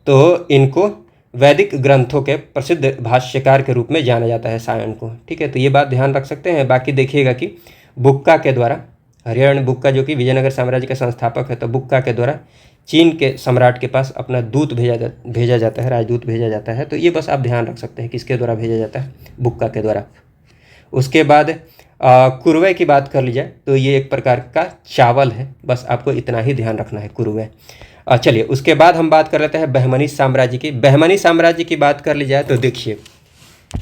तो इनको वैदिक ग्रंथों के प्रसिद्ध भाष्यकार के रूप में जाना जाता है, सायण को। ठीक है, तो ये बात ध्यान रख सकते हैं। बाकी देखिएगा कि बुक्का के द्वारा, हरिहर बुक्का जो कि विजयनगर साम्राज्य के संस्थापक है, तो बुक्का के द्वारा चीन के सम्राट के पास अपना दूत भेजा जाता है, राजदूत भेजा जाता है। तो ये बस आप ध्यान रख सकते हैं किसके द्वारा भेजा जाता है, बुक्का के द्वारा। उसके बाद कुरवे की बात कर ली जाए तो ये एक प्रकार का चावल है, बस आपको इतना ही ध्यान रखना है, कुरवे। चलिए उसके बाद हम बात कर लेते हैं बहमनी साम्राज्य की। बहमनी साम्राज्य की बात कर ली जाए तो देखिए,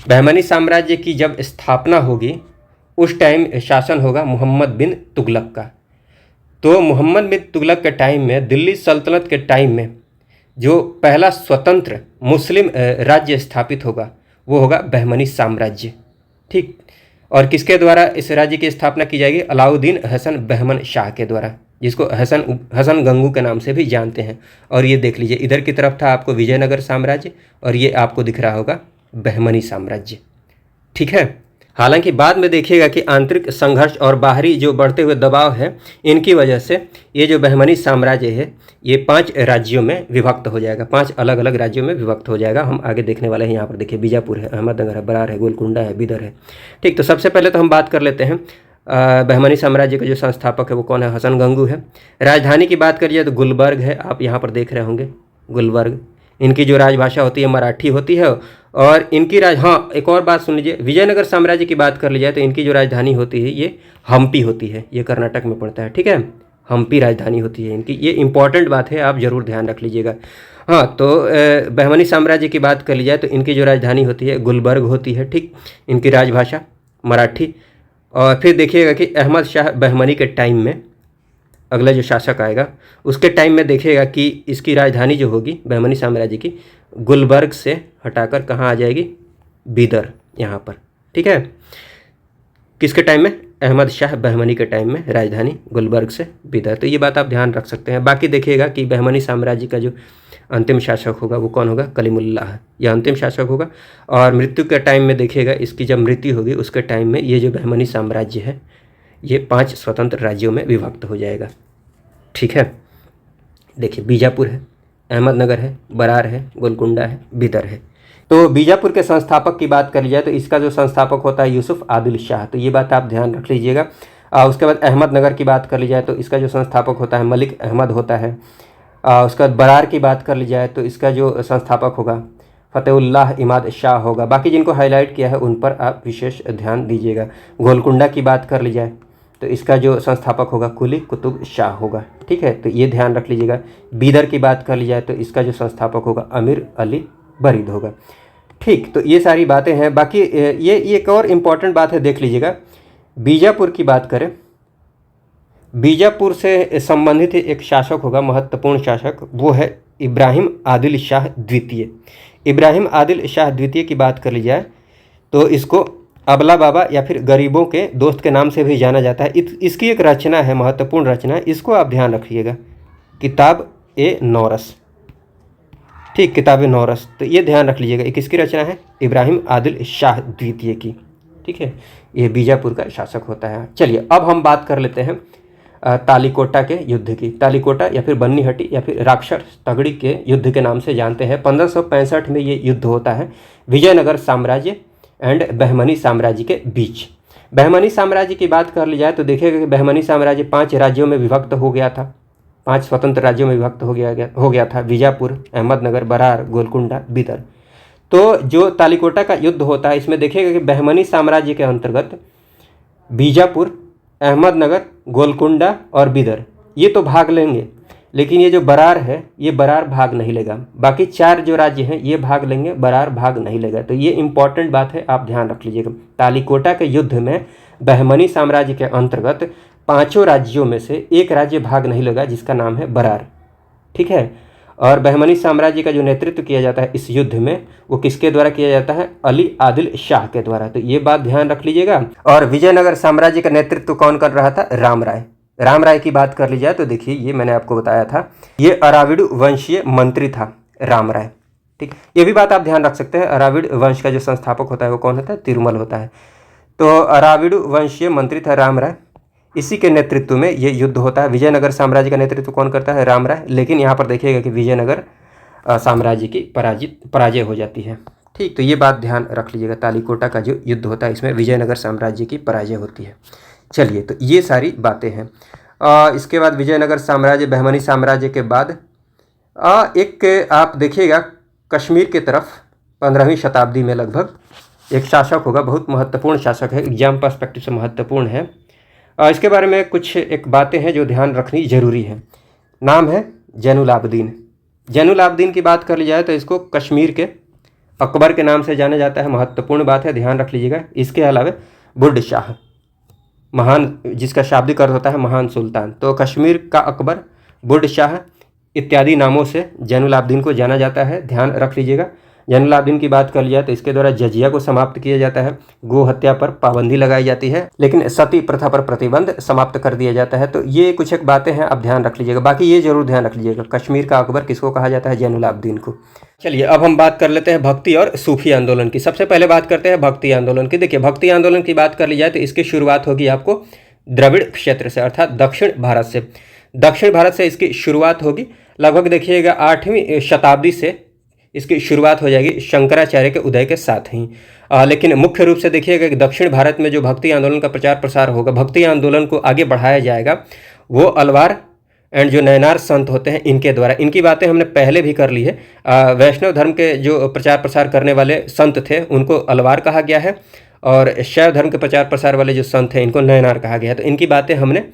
बहमनी साम्राज्य की जब स्थापना होगी उस टाइम शासन होगा मोहम्मद बिन तुगलक का। तो मोहम्मद बिन तुगलक के टाइम में, दिल्ली सल्तनत के टाइम में जो पहला स्वतंत्र मुस्लिम राज्य स्थापित होगा वो होगा बहमनी साम्राज्य। ठीक, और किसके द्वारा इस राज्य की स्थापना की जाएगी? अलाउद्दीन हसन बहमन शाह के द्वारा, जिसको हसन गंगू के नाम से भी जानते हैं। और ये देख लीजिए, इधर की तरफ था आपको विजयनगर साम्राज्य और ये आपको दिख रहा होगा बहमनी साम्राज्य। ठीक है, हालांकि बाद में देखिएगा कि आंतरिक संघर्ष और बाहरी जो बढ़ते हुए दबाव है, इनकी वजह से ये जो बहमनी साम्राज्य है ये 5 राज्यों में विभक्त हो जाएगा, 5 अलग अलग राज्यों में विभक्त हो जाएगा। हम आगे देखने वाले हैं। यहाँ पर देखिए, बीजापुर है, अहमदनगर है, बरार है, गोलकुंडा है, बिदर है। ठीक, तो सबसे पहले तो हम बात कर लेते हैं बहमनी साम्राज्य के जो संस्थापक है वो कौन है? हसन गंगू है। राजधानी की बात करिए तो गुलबर्ग है, आप यहाँ पर देख रहे होंगे गुलबर्ग। इनकी जो राजभाषा होती है मराठी होती है। और इनकी हाँ, एक और बात सुन लीजिए, विजयनगर साम्राज्य की बात कर ली जाए तो इनकी जो राजधानी होती है ये हम्पी होती है, ये कर्नाटक में पड़ता है। ठीक है, हम्पी राजधानी होती है इनकी, ये इंपॉर्टेंट बात है, आप ज़रूर ध्यान रख लीजिएगा। हाँ, तो बहमनी साम्राज्य की बात कर ली जाए तो इनकी जो राजधानी होती है गुलबर्ग होती है। ठीक, इनकी राजभाषा मराठी। और फिर देखिएगा कि अहमद शाह बहमनी के टाइम में, अगला जो शासक आएगा उसके टाइम में देखिएगा कि इसकी राजधानी जो होगी बहमनी साम्राज्य की गुलबर्ग से हटाकर कहाँ आ जाएगी? बीदर, यहाँ पर। ठीक है, किसके टाइम में? अहमद शाह बहमनी के टाइम में राजधानी गुलबर्ग से बीदर। तो ये बात आप ध्यान रख सकते हैं। बाकी देखिएगा कि बहमनी साम्राज्य का जो अंतिम शासक होगा वो कौन होगा? कलीमुल्लाह, यह अंतिम शासक होगा। और मृत्यु के टाइम में देखिएगा, इसकी जब मृत्यु होगी उसके टाइम में ये जो बहमनी साम्राज्य है ये 5 स्वतंत्र राज्यों में विभक्त हो जाएगा। ठीक है, देखिए बीजापुर है, अहमदनगर है, बरार है, गोलकुंडा है, बिदर है। तो बीजापुर के संस्थापक की बात कर ली जाए तो इसका जो संस्थापक होता है यूसुफ आदिल शाह, तो ये बात आप ध्यान रख लीजिएगा। उसके बाद अहमदनगर की बात कर ली जाए तो इसका जो संस्थापक होता है मलिक अहमद होता है। उसके बाद बरार की बात कर ली जाए तो इसका जो संस्थापक होगा फ़तेहुल्लाह इमाद शाह होगा। बाकी जिनको हाईलाइट किया है उन पर आप विशेष ध्यान दीजिएगा। गोलकुंडा की बात कर ली जाए तो इसका जो संस्थापक होगा कुली कुतुब शाह होगा। ठीक है, तो ये ध्यान रख लीजिएगा। बीदर की बात कर ली जाए तो इसका जो संस्थापक होगा अमीर अली बरीद होगा। ठीक, तो ये सारी बातें हैं। बाकी ये एक और इम्पॉर्टेंट बात है, देख लीजिएगा। बीजापुर की बात करें, बीजापुर से संबंधित एक शासक होगा, महत्वपूर्ण शासक, वो है इब्राहिम आदिल शाह द्वितीय। इब्राहिम आदिल शाह द्वितीय की बात कर ली जाए तो इसको अबला बाबा या फिर गरीबों के दोस्त के नाम से भी जाना जाता है। इसकी एक रचना है, महत्वपूर्ण रचना है, इसको आप ध्यान रखिएगा, किताब ए नौरस। ठीक, किताब ए नौरस, तो ये ध्यान रख लीजिएगा, किसकी रचना है? इब्राहिम आदिल शाह द्वितीय की। ठीक है, ये बीजापुर का शासक होता है। चलिए अब हम बात कर लेते हैं तालीकोटा के युद्ध की। तालीकोटा या फिर बन्नीहट्टी या फिर राक्षस तगड़ी के युद्ध के नाम से जानते हैं। 1565 में ये युद्ध होता है विजयनगर साम्राज्य एंड बहमनी साम्राज्य के बीच। बहमनी साम्राज्य की बात कर ली जाए तो देखिएगा कि बहमनी साम्राज्य 5 राज्यों में विभक्त हो गया था, 5 स्वतंत्र राज्यों में विभक्त हो गया था, बीजापुर, अहमदनगर, बरार, गोलकुंडा, बिदर। तो जो तालीकोटा का युद्ध होता है इसमें देखिएगा कि बहमनी साम्राज्य के अंतर्गत बीजापुर, अहमदनगर, गोलकुंडा और बिदर ये तो भाग लेंगे, लेकिन ये जो बरार है ये बरार भाग नहीं लेगा। बाकी 4 जो राज्य हैं ये भाग लेंगे, बरार भाग नहीं लेगा। तो ये इंपॉर्टेंट बात है, आप ध्यान रख लीजिएगा। तालीकोटा के युद्ध में बहमनी साम्राज्य के अंतर्गत 5 राज्यों में से एक राज्य भाग नहीं लेगा, जिसका नाम है बरार। ठीक है, और बहमनी साम्राज्य का जो नेतृत्व किया जाता है इस युद्ध में वो किसके द्वारा किया जाता है? अली आदिल शाह के द्वारा। तो ये बात ध्यान रख लीजिएगा। और विजयनगर साम्राज्य का नेतृत्व कौन कर रहा था? राम राय। राम राय की बात कर ली जाए तो देखिए, ये मैंने आपको बताया था, ये अराविड वंशीय मंत्री था राम राय। ठीक, ये भी बात आप ध्यान रख सकते हैं। अराविड वंश का जो संस्थापक होता है वो कौन होता है? तिरुमल होता है। तो अराविड वंशीय मंत्री था राम राय, इसी के नेतृत्व में ये युद्ध होता है। विजयनगर साम्राज्य का नेतृत्व कौन करता है? राम राय। लेकिन यहाँ पर देखिएगा कि विजयनगर साम्राज्य की पराजय हो जाती है। ठीक, तो ये बात ध्यान रख लीजिएगा। तालीकोटा का जो युद्ध होता है इसमें विजयनगर साम्राज्य की पराजय होती है। चलिए, तो ये सारी बातें हैं। इसके बाद विजयनगर साम्राज्य, बहमनी साम्राज्य के बाद एक आप देखिएगा कश्मीर की तरफ 15वीं शताब्दी में लगभग एक शासक होगा, बहुत महत्वपूर्ण शासक है, एग्जाम पर्सपेक्टिव से महत्वपूर्ण है। इसके बारे में कुछ एक बातें हैं जो ध्यान रखनी ज़रूरी है। नाम है जैनुल आबदीन। जैनुल आबदीन की बात कर ली जाए तो इसको कश्मीर के अकबर के नाम से जाना जाता है, महत्वपूर्ण बात है, ध्यान रख लीजिएगा। इसके अलावा बुढ़ शाह, महान, जिसका शाब्दिक अर्थ होता है महान सुल्तान, तो कश्मीर का अकबर, बुढ़ शाह इत्यादि नामों से जैनुल आबदीन को जाना जाता है, ध्यान रख लीजिएगा। जैनुल आबदीन की बात कर लिया तो इसके द्वारा जजिया को समाप्त किया जाता है, गो हत्या पर पाबंदी लगाई जाती है, लेकिन सती प्रथा पर प्रतिबंध समाप्त कर दिया जाता है। तो ये कुछ एक बातें हैं, आप ध्यान रख लीजिएगा। बाकी ये जरूर ध्यान रख लीजिएगा, कश्मीर का अकबर किसको कहा जाता है? जैनुल आबदीन को। चलिए अब हम बात कर लेते हैं भक्ति और सूफी आंदोलन की। सबसे पहले बात करते हैं भक्ति आंदोलन की। देखिए, भक्ति आंदोलन की बात कर ली जाए तो इसकी शुरुआत होगी आपको द्रविड़ क्षेत्र से, अर्थात दक्षिण भारत से। दक्षिण भारत से इसकी शुरुआत होगी। लगभग देखिएगा 8वीं शताब्दी से इसकी शुरुआत हो जाएगी, शंकराचार्य के उदय के साथ ही। लेकिन मुख्य रूप से देखिएगा कि दक्षिण भारत में जो भक्ति आंदोलन का प्रचार प्रसार होगा, भक्ति आंदोलन को आगे बढ़ाया जाएगा, वो अलवार एंड जो नयनार संत होते हैं इनके द्वारा। इनकी बातें हमने पहले भी कर ली है। वैष्णव धर्म के जो प्रचार प्रसार करने वाले संत थे उनको अलवार कहा गया है, और शैव धर्म के प्रचार प्रसार वाले जो संत हैं इनको नयनार कहा गया है। तो इनकी बातें हमने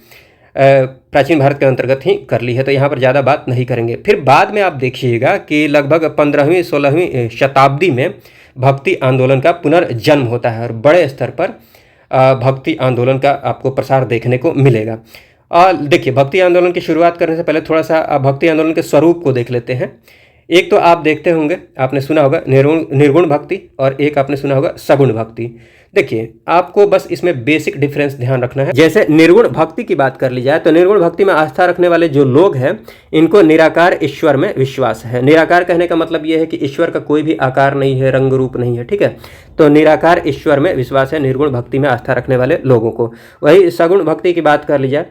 प्राचीन भारत के अंतर्गत ही कर ली है, तो यहाँ पर ज़्यादा बात नहीं करेंगे। फिर बाद में आप देखिएगा कि लगभग 15वीं 16वीं शताब्दी में भक्ति आंदोलन का पुनर्जन्म होता है, और बड़े स्तर पर भक्ति आंदोलन का आपको प्रसार देखने को मिलेगा। देखिए, भक्ति आंदोलन की शुरुआत करने से पहले थोड़ा सा भक्ति आंदोलन के स्वरूप को देख लेते हैं। एक तो आप देखते होंगे, आपने सुना होगा निर्गुण भक्ति, और एक आपने सुना होगा सगुण भक्ति। देखिए, आपको बस इसमें बेसिक डिफरेंस ध्यान रखना है। जैसे निर्गुण भक्ति की बात कर ली जाए तो निर्गुण भक्ति में आस्था रखने वाले जो लोग हैं इनको निराकार ईश्वर में विश्वास है। निराकार कहने का मतलब ये है कि ईश्वर का कोई भी आकार नहीं है, रंग रूप नहीं है, ठीक है। तो निराकार ईश्वर में विश्वास है निर्गुण भक्ति में आस्था रखने वाले लोगों को। वही सगुण भक्ति की बात कर ली जाए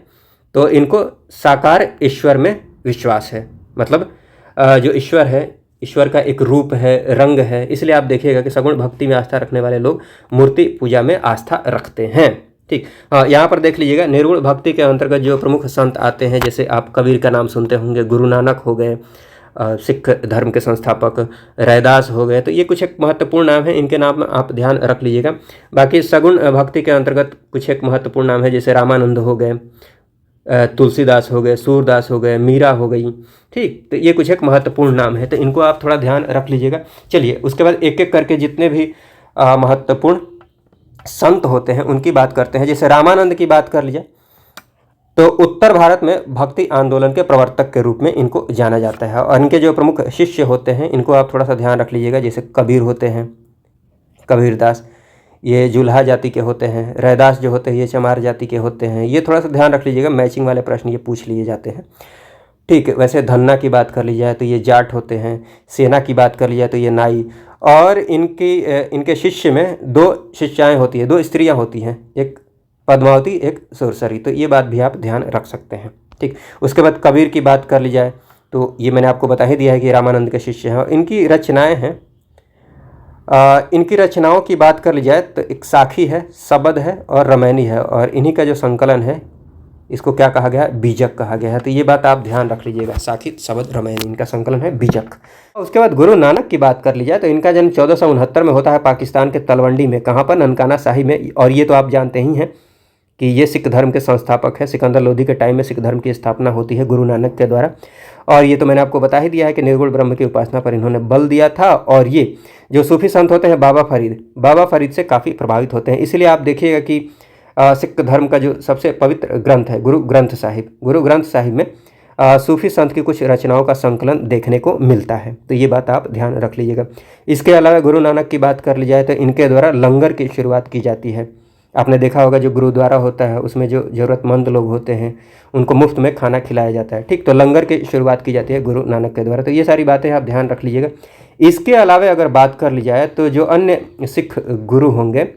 तो इनको साकार ईश्वर में विश्वास है, मतलब जो ईश्वर है, ईश्वर का एक रूप है, रंग है। इसलिए आप देखिएगा कि सगुण भक्ति में आस्था रखने वाले लोग मूर्ति पूजा में आस्था रखते हैं, ठीक। यहाँ पर देख लीजिएगा, निर्गुण भक्ति के अंतर्गत जो प्रमुख संत आते हैं, जैसे आप कबीर का नाम सुनते होंगे, गुरु नानक हो गए, सिख धर्म के संस्थापक, रैदास हो गए। तो ये कुछ एक महत्वपूर्ण नाम है, इनके नाम आप ध्यान रख लीजिएगा। बाकी सगुण भक्ति के अंतर्गत कुछ एक महत्वपूर्ण नाम है, जैसे रामानंद हो गए, तुलसीदास हो गए, सूरदास हो गए, मीरा हो गई, ठीक। तो ये कुछ एक महत्वपूर्ण नाम है, तो इनको आप थोड़ा ध्यान रख लीजिएगा। चलिए, उसके बाद एक एक करके जितने भी महत्वपूर्ण संत होते हैं उनकी बात करते हैं। जैसे रामानंद की बात कर लीजिए तो उत्तर भारत में भक्ति आंदोलन के प्रवर्तक के रूप में इनको जाना जाता है, और इनके जो प्रमुख शिष्य होते हैं इनको आप थोड़ा सा ध्यान रख लीजिएगा। जैसे कबीर होते हैं, कबीरदास, ये जुल्हा जाति के होते हैं। रैदास जो होते हैं ये चमार जाति के होते हैं। ये थोड़ा सा ध्यान रख लीजिएगा, मैचिंग वाले प्रश्न ये पूछ लिए जाते हैं, ठीक है। वैसे धन्ना की बात कर ली जाए तो ये जाट होते हैं। सेना की बात कर ली जाए तो ये नाई, और इनके शिष्य में 2 शिष्याएँ होती हैं, 2 स्त्रियाँ होती हैं, एक पद्मावती, एक सुरसरी। तो ये बात भी आप ध्यान रख सकते हैं, ठीक। उसके बाद कबीर की बात कर ली जाए तो ये मैंने आपको बता ही दिया है कि रामानंद के शिष्य हैं, और इनकी रचनाएँ हैं। इनकी रचनाओं की बात कर ली जाए तो एक साखी है, सबद है और रमैनी है, और इन्हीं का जो संकलन है इसको क्या कहा गया है? बीजक कहा गया है। तो ये बात आप ध्यान रख लीजिएगा, साखी, सबद, रमैनी, इनका संकलन है बीजक। उसके बाद गुरु नानक की बात कर ली जाए तो इनका जन्म 1469 में होता है पाकिस्तान के तलवंडी में। कहाँ पर? ननकाना साहिब में। और ये तो आप जानते ही हैं कि ये सिख धर्म के संस्थापक है। सिकंदर लोधी के टाइम में सिख धर्म की स्थापना होती है गुरु नानक के द्वारा। और ये तो मैंने आपको बता ही दिया है कि निर्गुण ब्रह्म की उपासना पर इन्होंने बल दिया था। और ये जो सूफी संत होते हैं बाबा फरीद से काफ़ी प्रभावित होते हैं। इसलिए आप देखिएगा कि सिख धर्म का जो सबसे पवित्र ग्रंथ है गुरु ग्रंथ साहिब में सूफी संत की कुछ रचनाओं का संकलन देखने को मिलता है। तो ये बात आप ध्यान रख लीजिएगा। इसके अलावा गुरु नानक की बात कर ली जाए तो इनके द्वारा लंगर की शुरुआत की जाती है। आपने देखा होगा जो गुरुद्वारा होता है उसमें जो ज़रूरतमंद लोग होते हैं उनको मुफ्त में खाना खिलाया जाता है, ठीक। तो लंगर की शुरुआत की जाती है गुरु नानक के द्वारा। तो ये सारी बातें आप ध्यान रख लीजिएगा। इसके अलावा अगर बात कर ली जाए तो जो अन्य सिख गुरु होंगे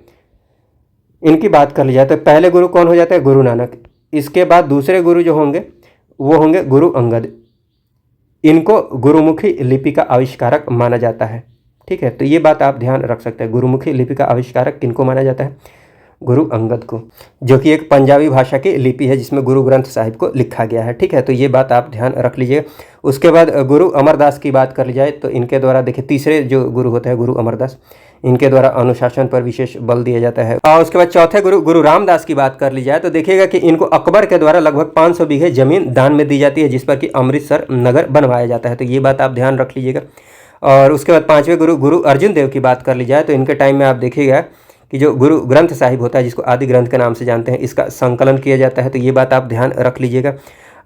इनकी बात कर ली जाए तो पहले गुरु कौन हो जाता है? गुरु नानक। इसके बाद दूसरे गुरु जो होंगे वो होंगे गुरु अंगद। इनको गुरुमुखी लिपि का आविष्कारक माना जाता है, ठीक है। तो ये बात आप ध्यान रख सकते हैं। गुरुमुखी लिपि का आविष्कारक किनको माना जाता है? गुरु अंगद को, जो कि एक पंजाबी भाषा की लिपि है जिसमें गुरु ग्रंथ साहिब को लिखा गया है, ठीक है। तो ये बात आप ध्यान रख लीजिएगा। उसके बाद गुरु अमरदास की बात कर ली जाए तो इनके द्वारा देखिए तीसरे जो गुरु होते हैं गुरु अमरदास, इनके द्वारा अनुशासन पर विशेष बल दिया जाता है। और उसके बाद चौथे गुरु गुरु रामदास की बात कर ली जाए तो देखिएगा कि इनको अकबर के द्वारा लगभग 500 बीघे जमीन दान में दी जाती है, जिस पर कि अमृतसर नगर बनवाया जाता है। तो ये बात आप ध्यान रख लीजिएगा। और उसके बाद पाँचवें गुरु गुरु अर्जुन देव की बात कर ली जाए तो इनके टाइम में आप देखिएगा कि जो गुरु ग्रंथ साहिब होता है, जिसको आदि ग्रंथ के नाम से जानते हैं, इसका संकलन किया जाता है। तो ये बात आप ध्यान रख लीजिएगा।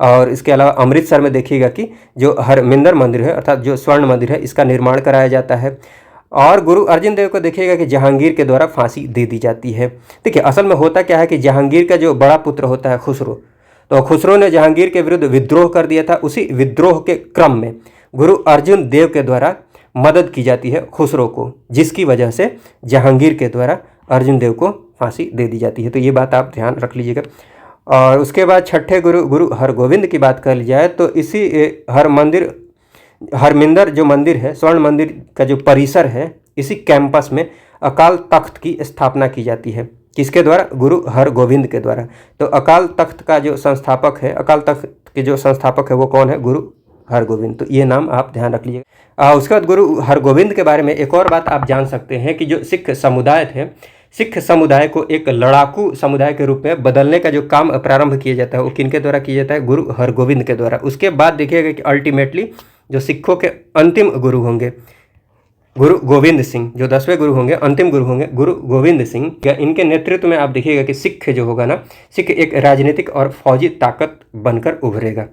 और इसके अलावा अमृतसर में देखिएगा कि जो हरमिंदर मंदिर है, अर्थात जो स्वर्ण मंदिर है, इसका निर्माण कराया जाता है। और गुरु अर्जुन देव को देखिएगा कि जहांगीर के द्वारा फांसी दे दी जाती है। देखिए असल में होता क्या है कि जहांगीर का जो बड़ा पुत्र होता है खुसरो, तो खुसरो ने जहांगीर के विरुद्ध विद्रोह कर दिया था। उसी विद्रोह के क्रम में गुरु अर्जुन देव के द्वारा मदद की जाती है खुसरो को, जिसकी वजह से जहांगीर के द्वारा अर्जुन देव को फांसी दे दी जाती है। तो ये बात आप ध्यान रख लीजिएगा। और उसके बाद छठे गुरु गुरु हरगोविंद की बात कर ली जाए तो इसी हरमिंदर जो मंदिर है, स्वर्ण मंदिर का जो परिसर है, इसी कैंपस में अकाल तख्त की स्थापना की जाती है। किसके द्वारा? गुरु हरगोविंद के द्वारा। तो अकाल तख्त का जो संस्थापक है, अकाल तख्त के जो संस्थापक है वो कौन है? गुरु हरगोविंद। तो ये नाम आप ध्यान रख लीजिएगा। उसके बाद गुरु हरगोविंद के बारे में एक और बात आप जान सकते हैं कि जो सिख समुदाय थे, सिख समुदाय को एक लड़ाकू समुदाय के रूप में बदलने का जो काम प्रारंभ किया जाता है वो किनके द्वारा किया जाता है? गुरु हरगोविंद के द्वारा। उसके बाद देखिएगा कि अल्टीमेटली जो सिखों के अंतिम गुरु होंगे गुरु गोविंद सिंह, जो 10वें गुरु होंगे, अंतिम गुरु होंगे गुरु गोविंद सिंह, इनके नेतृत्व में आप देखिएगा कि सिख जो होगा ना, सिख एक राजनीतिक और फौजी ताकत बनकर उभरेगा।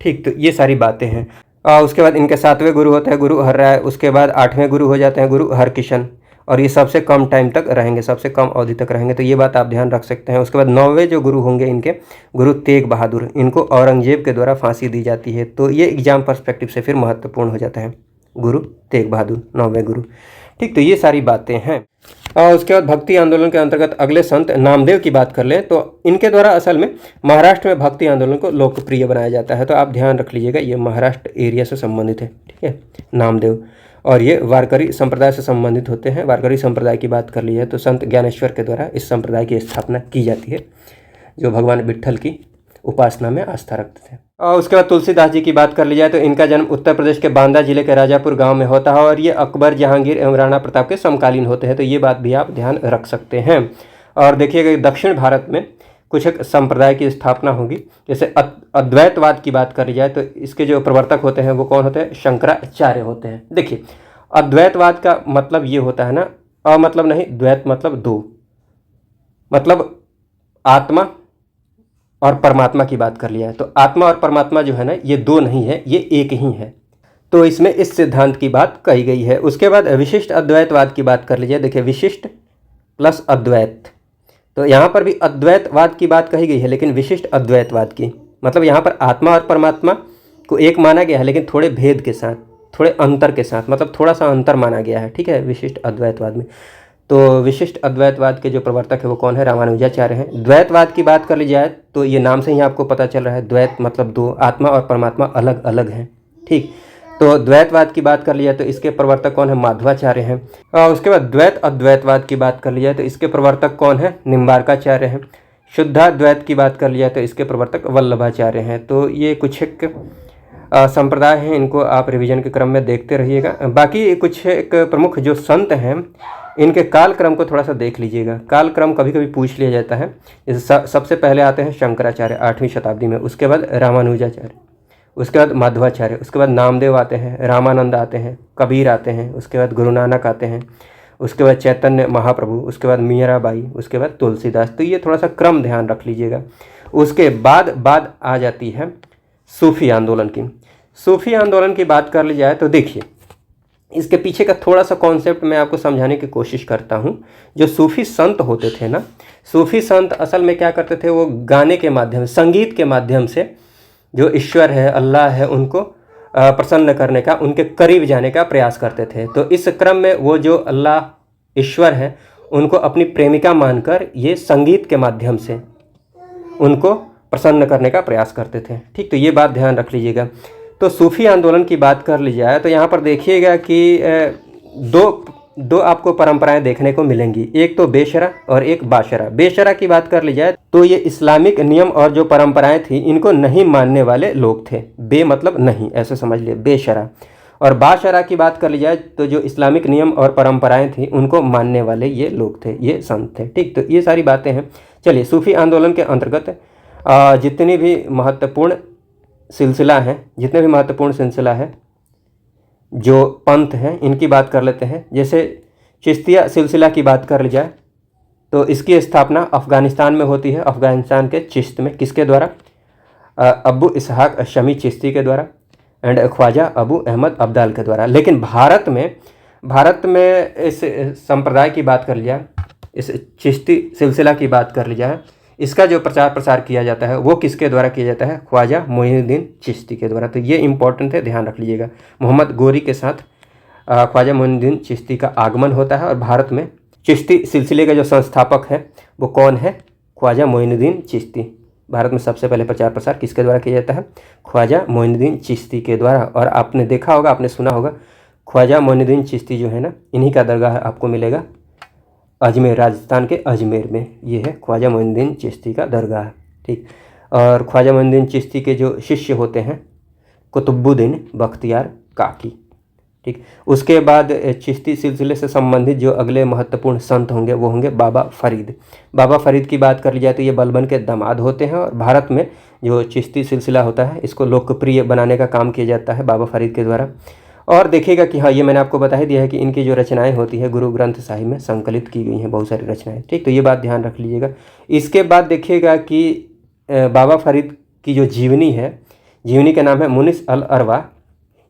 ठीक, तो ये सारी बातें हैं। उसके बाद इनके 7वें गुरु होते हैं गुरु हरराय। उसके बाद 8वें गुरु हो जाते हैं गुरु हरकिशन, और ये सबसे कम टाइम तक रहेंगे, सबसे कम अवधि तक रहेंगे। तो ये बात आप ध्यान रख सकते हैं। उसके बाद 9वें जो गुरु होंगे इनके गुरु तेग बहादुर, इनको औरंगजेब के द्वारा फांसी दी जाती है। तो ये एग्जाम पर्सपेक्टिव से फिर महत्वपूर्ण हो जाता है, गुरु तेग बहादुर 9वें गुरु। ठीक, तो ये सारी बातें हैं। और उसके बाद भक्ति आंदोलन के अंतर्गत अगले संत नामदेव की बात कर लें तो इनके द्वारा असल में महाराष्ट्र में भक्ति आंदोलन को लोकप्रिय बनाया जाता है। तो आप ध्यान रख लीजिएगा, ये महाराष्ट्र एरिया से संबंधित है। ठीक है, नामदेव, और ये वारकरी संप्रदाय से संबंधित होते हैं। वारकरी संप्रदाय की बात कर ली है तो संत ज्ञानेश्वर के द्वारा इस संप्रदाय की स्थापना की जाती है, जो भगवान विट्ठल की उपासना में आस्था रखते थे। और उसके बाद तुलसीदास जी की बात कर ली जाए तो इनका जन्म उत्तर प्रदेश के बांदा जिले के राजापुर गांव में होता है, और ये अकबर, जहांगीर एवं राणा प्रताप के समकालीन होते हैं। तो ये बात भी आप ध्यान रख सकते हैं। और देखिएगा दक्षिण भारत में कुछ एक संप्रदाय की स्थापना होगी। जैसे अद्वैतवाद की बात करी जाए तो इसके जो प्रवर्तक होते हैं वो कौन होते हैं? शंकराचार्य होते हैं। देखिए अद्वैतवाद का मतलब ये होता है ना, अ मतलब नहीं, द्वैत मतलब दो, मतलब आत्मा और परमात्मा की बात कर लिया है। तो आत्मा और परमात्मा जो है ना, ये दो नहीं है, ये एक ही है। तो इसमें इस सिद्धांत की बात कही गई है। उसके बाद विशिष्ट अद्वैतवाद की बात कर लीजिए। देखिए विशिष्ट प्लस अद्वैत, तो यहाँ पर भी अद्वैतवाद की बात कही गई है, लेकिन विशिष्ट अद्वैतवाद की मतलब यहाँ पर आत्मा और परमात्मा को एक माना गया है, लेकिन थोड़े भेद के साथ, थोड़े अंतर के साथ, मतलब थोड़ा सा अंतर माना गया है। ठीक है, विशिष्ट अद्वैतवाद में। तो विशिष्ट अद्वैतवाद के जो प्रवर्तक है वो कौन है? रामानुजाचार्य हैं। द्वैतवाद की बात कर ली जाए तो ये नाम से ही आपको पता चल रहा है, द्वैत मतलब दो, आत्मा और परमात्मा अलग अलग हैं। ठीक, तो द्वैतवाद की बात कर ली जाए तो इसके प्रवर्तक कौन है? माधवाचार्य हैं। और उसके बाद द्वैत अद्वैतवाद की बात कर ली जाए तो इसके प्रवर्तक कौन है? निम्बार्काचार्य हैं। शुद्धाद्वैत की बात कर ली जाए तो इसके प्रवर्तक वल्लभाचार्य हैं। तो ये कुछ एक संप्रदाय हैं, इनको आप रिवीजन के क्रम में देखते रहिएगा। बाकी कुछ एक प्रमुख जो संत हैं इनके काल क्रम को थोड़ा सा देख लीजिएगा। काल क्रम कभी कभी पूछ लिया जाता है। जैसे सबसे पहले आते हैं शंकराचार्य 8वीं शताब्दी में, उसके बाद रामानुजाचार्य, उसके बाद माधवाचार्य, उसके बाद नामदेव आते हैं, रामानंद आते हैं, कबीर आते हैं, उसके बाद गुरु नानक आते हैं, उसके बाद चैतन्य महाप्रभु, उसके बाद मीराबाई, उसके बाद तुलसीदास। तो ये थोड़ा सा क्रम ध्यान रख लीजिएगा। उसके बाद आ जाती है सूफी आंदोलन की। सूफी आंदोलन की बात कर ली जाए तो देखिए इसके पीछे का थोड़ा सा कॉन्सेप्ट मैं आपको समझाने की कोशिश करता हूँ। जो सूफी संत होते थे ना, सूफी संत असल में क्या करते थे? वो गाने के माध्यम, संगीत के माध्यम से जो ईश्वर है, अल्लाह है, उनको प्रसन्न करने का, उनके करीब जाने का प्रयास करते थे। तो इस क्रम में वो जो अल्लाह ईश्वर है उनको अपनी प्रेमिका मानकर ये संगीत के माध्यम से उनको प्रसन्न करने का प्रयास करते थे। ठीक, तो ये बात ध्यान रख लीजिएगा। तो सूफी आंदोलन की बात कर ली जाए तो यहाँ पर देखिएगा कि दो आपको परंपराएं देखने को मिलेंगी, एक तो बेशरा और एक बाशरा। बेशरा की बात कर ली जाए तो ये इस्लामिक नियम और जो परंपराएं थी इनको नहीं मानने वाले लोग थे। बे मतलब नहीं, ऐसे समझ लिए, बेशरा। और बाशरा की बात कर ली जाए तो जो इस्लामिक नियम और परंपराएं थी उनको मानने वाले ये लोग थे, ये संत थे। ठीक, तो ये सारी बातें हैं। चलिए, सूफ़ी आंदोलन के अंतर्गत जितनी भी महत्वपूर्ण सिलसिला है, जितने भी महत्वपूर्ण सिलसिला है, जो पंथ हैं, इनकी बात कर लेते हैं। जैसे चिश्तिया सिलसिला की बात कर ली जाए तो इसकी स्थापना अफ़गानिस्तान में होती है, अफ़गानिस्तान के चिश्त में। किसके द्वारा? अबू इसहाक शमी चिश्ती के द्वारा एंड ख्वाजा अबू अहमद अब्दाल के द्वारा। लेकिन भारत में इस संप्रदाय की बात कर ली जाए, इस चिश्ती सिलसिला की बात कर ली जाए, इसका जो प्रचार प्रसार किया जाता है वो किसके द्वारा किया जाता है? ख्वाजा मोइनुद्दीन चिश्ती के द्वारा। तो ये इंपॉर्टेंट है, ध्यान रख लीजिएगा। मोहम्मद गोरी के साथ ख्वाजा मोइनुद्दीन चिश्ती का आगमन होता है और भारत में चिश्ती सिलसिले का जो संस्थापक है वो कौन है? ख्वाजा मोइनुद्दीन चिश्ती। भारत में सबसे पहले प्रचार प्रसार किसके द्वारा किया जाता है? ख्वाजा मोइनुद्दीन चिश्ती के द्वारा। और आपने देखा होगा, आपने सुना होगा, ख्वाजा मोइनुद्दीन चिश्ती जो है ना, इन्हीं का दरगाह आपको मिलेगा अजमेर, राजस्थान के अजमेर में। ये है ख्वाजा मोइनुद्दीन चिश्ती का दरगाह। ठीक, और ख्वाजा मोइनुद्दीन चिश्ती के जो शिष्य होते हैं कुतुबुद्दीन बख्तियार काकी। ठीक, उसके बाद चिश्ती सिलसिले से संबंधित जो अगले महत्वपूर्ण संत होंगे वो होंगे बाबा फरीद। बाबा फरीद की बात कर ली जाए तो ये बलबन के दामाद होते हैं और भारत में जो चिश्ती सिलसिला होता है इसको लोकप्रिय बनाने का काम किया जाता है बाबा फरीद के द्वारा। और देखिएगा कि हाँ, ये मैंने आपको बता ही दिया है कि इनकी जो रचनाएं होती है गुरु ग्रंथ साहिब में संकलित की गई हैं बहुत सारी रचनाएं। ठीक, तो ये बात ध्यान रख लीजिएगा। इसके बाद देखिएगा कि बाबा फरीद की जो जीवनी है, जीवनी का नाम है मुनिस अल अरवा।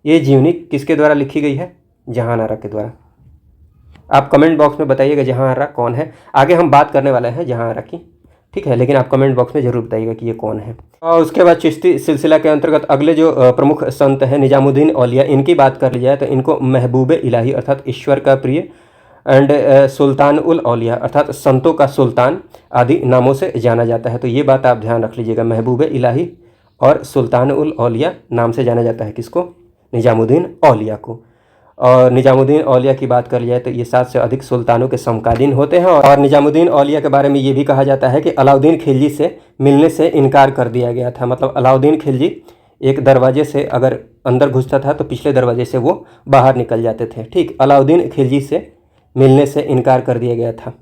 ये जीवनी किसके द्वारा लिखी गई है? जहान आरा के द्वारा। आप कमेंट बॉक्स में बताइएगा जहान आरा कौन है। आगे हम बात करने वाले हैं जहान आरा की, ठीक है, लेकिन आप कमेंट बॉक्स में ज़रूर बताइएगा कि ये कौन है। और उसके बाद चिश्ती सिलसिला के अंतर्गत अगले जो प्रमुख संत हैं निजामुद्दीन औलिया, इनकी बात कर ली जाए तो इनको महबूब इलाही अर्थात ईश्वर का प्रिय एंड सुल्तान उल औलिया अर्थात संतों का सुल्तान आदि नामों से जाना जाता है। तो ये बात आप ध्यान रख लीजिएगा, महबूब इलाही और सुल्तान उल औलिया नाम से जाना जाता है किसको? निजामुद्दीन औलिया को। और निजामुद्दीन औलिया की बात कर लिया तो ये 7 से अधिक सुल्तानों के समकालीन होते हैं। और निजामुद्दीन औलिया के बारे में ये भी कहा जाता है कि अलाउद्दीन खिलजी से मिलने से इनकार कर दिया गया था। मतलब अलाउद्दीन खिलजी एक दरवाजे से अगर अंदर घुसता था तो पिछले दरवाजे से वो बाहर निकल जाते थे। ठीक, अलाउद्दीन खिलजी से मिलने से इनकार कर दिया गया था।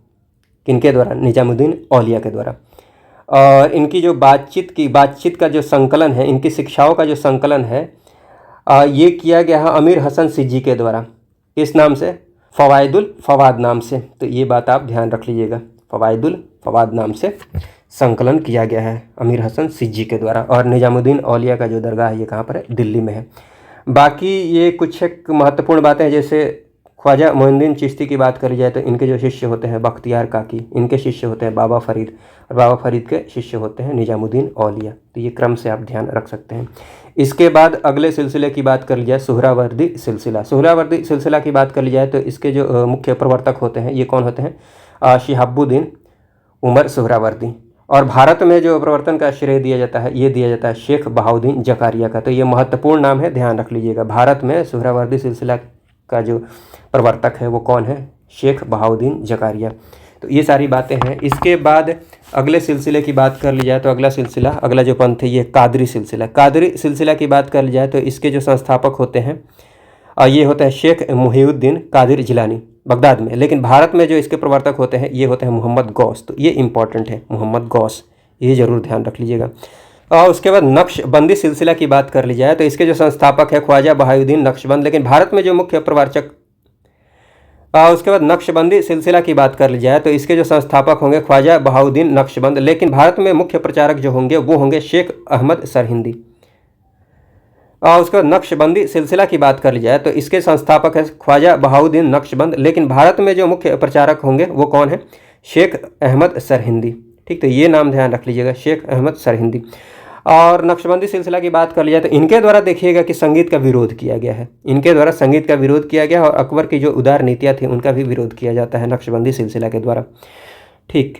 किनके द्वारा? निजामुद्दीन औलिया के द्वारा। और इनकी जो बातचीत का जो संकलन है, इनकी शिक्षाओं का जो संकलन है, ये किया गया है अमीर हसन सिज्जी के द्वारा। इस नाम से? फ़वाइदुल फ़वाद नाम से। तो ये बात आप ध्यान रख लीजिएगा, फ़वाइदुल फ़वाद नाम से संकलन किया गया है अमीर हसन सिज्जी के द्वारा। और निजामुद्दीन औलिया का जो दरगाह है ये कहाँ पर है? दिल्ली में है। बाकी ये कुछ एक महत्वपूर्ण बातें हैं, जैसे ख्वाजा मोइनुद्दीन चिश्ती की बात करी जाए तो इनके जो शिष्य होते हैं बख्तियार काकी, इनके शिष्य होते हैं बाबा फरीद, और बाबा फरीद के शिष्य होते हैं निजामुद्दीन औलिया। तो ये क्रम से आप ध्यान रख सकते हैं। इसके बाद अगले सिलसिले की बात कर ली जाए, सुहरावर्दी सिलसिला। सुहरावर्दी सिलसिला की बात कर ली जाए तो इसके जो मुख्य प्रवर्तक होते हैं ये कौन होते हैं? शिहाबुद्दीन उमर सुहरावर्दी। और भारत में जो प्रवर्तन का श्रेय दिया जाता है ये दिया जाता है शेख बहाउद्दीन जकारिया का। तो ये महत्वपूर्ण नाम है, ध्यान रख लीजिएगा। भारत में सुहरावर्दी सिलसिला का जो प्रवर्तक है वो कौन है? शेख बहाउद्दीन जकारिया। तो ये सारी बातें हैं। इसके बाद अगले सिलसिले की बात कर ली जाए तो अगला जो पंथ है ये कादरी सिलसिला। कादरी सिलसिला की बात कर ली जाए तो इसके जो संस्थापक होते हैं ये होता है शेख मुहीउद्दीन कादिर जिलानी बगदाद में। लेकिन भारत में जो इसके प्रवर्तक होते हैं ये होते हैं मोहम्मद गौस। तो ये इंपॉर्टेंट है, मोहम्मद गौस, ये ज़रूर ध्यान रख लीजिएगा। और उसके बाद नक्शबंदी सिलसिला की बात कर ली जाए तो इसके जो संस्थापक है ख्वाजा बहाउद्दीन नक्शबंद। लेकिन भारत में जो मुख्य प्रवर्तक उसके बाद नक्शबंदी सिलसिला की बात कर ली जाए तो इसके जो संस्थापक होंगे ख्वाजा बहाउद्दीन नक्शबंद। लेकिन भारत में मुख्य प्रचारक जो होंगे वो होंगे शेख अहमद सरहिंदी। उसके बाद नक्शबंदी सिलसिला की बात कर ली जाए तो इसके संस्थापक है ख्वाजा बहाउद्दीन नक्शबंद। लेकिन भारत में जो मुख्य प्रचारक होंगे वो कौन है? शेख अहमद सरहिंदी। ठीक, तो ये नाम ध्यान रख लीजिएगा, शेख अहमद सरहिंदी। और नक्शबंदी सिलसिला की बात कर ली जाए तो इनके द्वारा देखिएगा कि संगीत का विरोध किया गया है। इनके द्वारा संगीत का विरोध किया गया और अकबर की जो उदार नीतियाँ थी उनका भी विरोध किया जाता है नक्शबंदी सिलसिला के द्वारा। ठीक,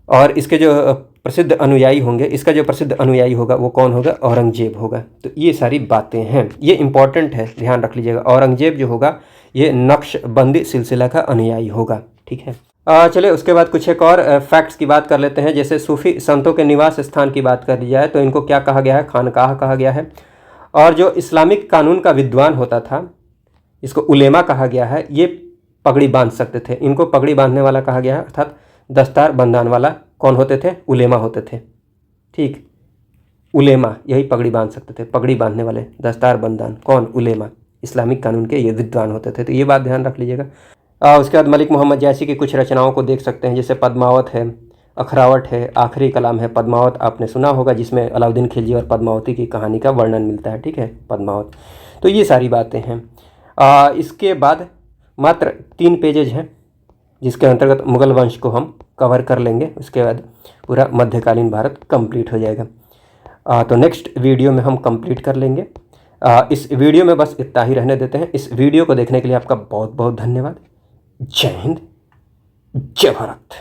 और इसके जो प्रसिद्ध अनुयायी होंगे, इसका जो प्रसिद्ध अनुयायी होगा वो कौन होगा? औरंगजेब होगा। तो ये सारी बातें हैं, ये इंपॉर्टेंट है, ध्यान रख लीजिएगा। औरंगजेब जो होगा ये नक्शबंदी सिलसिला का अनुयायी होगा। ठीक है, चलिए उसके बाद कुछ एक और फैक्ट्स की बात कर लेते हैं। जैसे सूफ़ी संतों के निवास स्थान की बात कर ली जाए तो इनको क्या कहा गया है? खानकाह कहा गया है। और जो इस्लामिक कानून का विद्वान होता था इसको उलेमा कहा गया है, ये पगड़ी बांध सकते थे। इनको पगड़ी बांधने वाला कहा गया है, अर्थात दस्तार बंधान वाला कौन होते थे? उलेमा होते थे। ठीक, उलेमा यही पगड़ी बांध सकते थे। पगड़ी बांधने वाले, दस्तार बंदान कौन? उलेमा, इस्लामिक कानून के ये विद्वान होते थे। तो ये बात ध्यान रख लीजिएगा। उसके बाद मलिक मोहम्मद जैसी की कुछ रचनाओं को देख सकते हैं, जैसे पद्मावत है, अखरावट है, आखिरी कलाम है। पद्मावत आपने सुना होगा, जिसमें अलाउद्दीन खिलजी और पद्मावती की कहानी का वर्णन मिलता है। ठीक है, पद्मावत। तो ये सारी बातें हैं। इसके बाद मात्र 3 पेजेज हैं, जिसके अंतर्गत मुगल वंश को हम कवर कर लेंगे। उसके बाद पूरा मध्यकालीन भारत कंप्लीट हो जाएगा। तो नेक्स्ट वीडियो में हम कंप्लीट कर लेंगे। इस वीडियो में बस इतना ही रहने देते हैं। इस वीडियो को देखने के लिए आपका बहुत बहुत धन्यवाद। जय हिंद, जय भारत।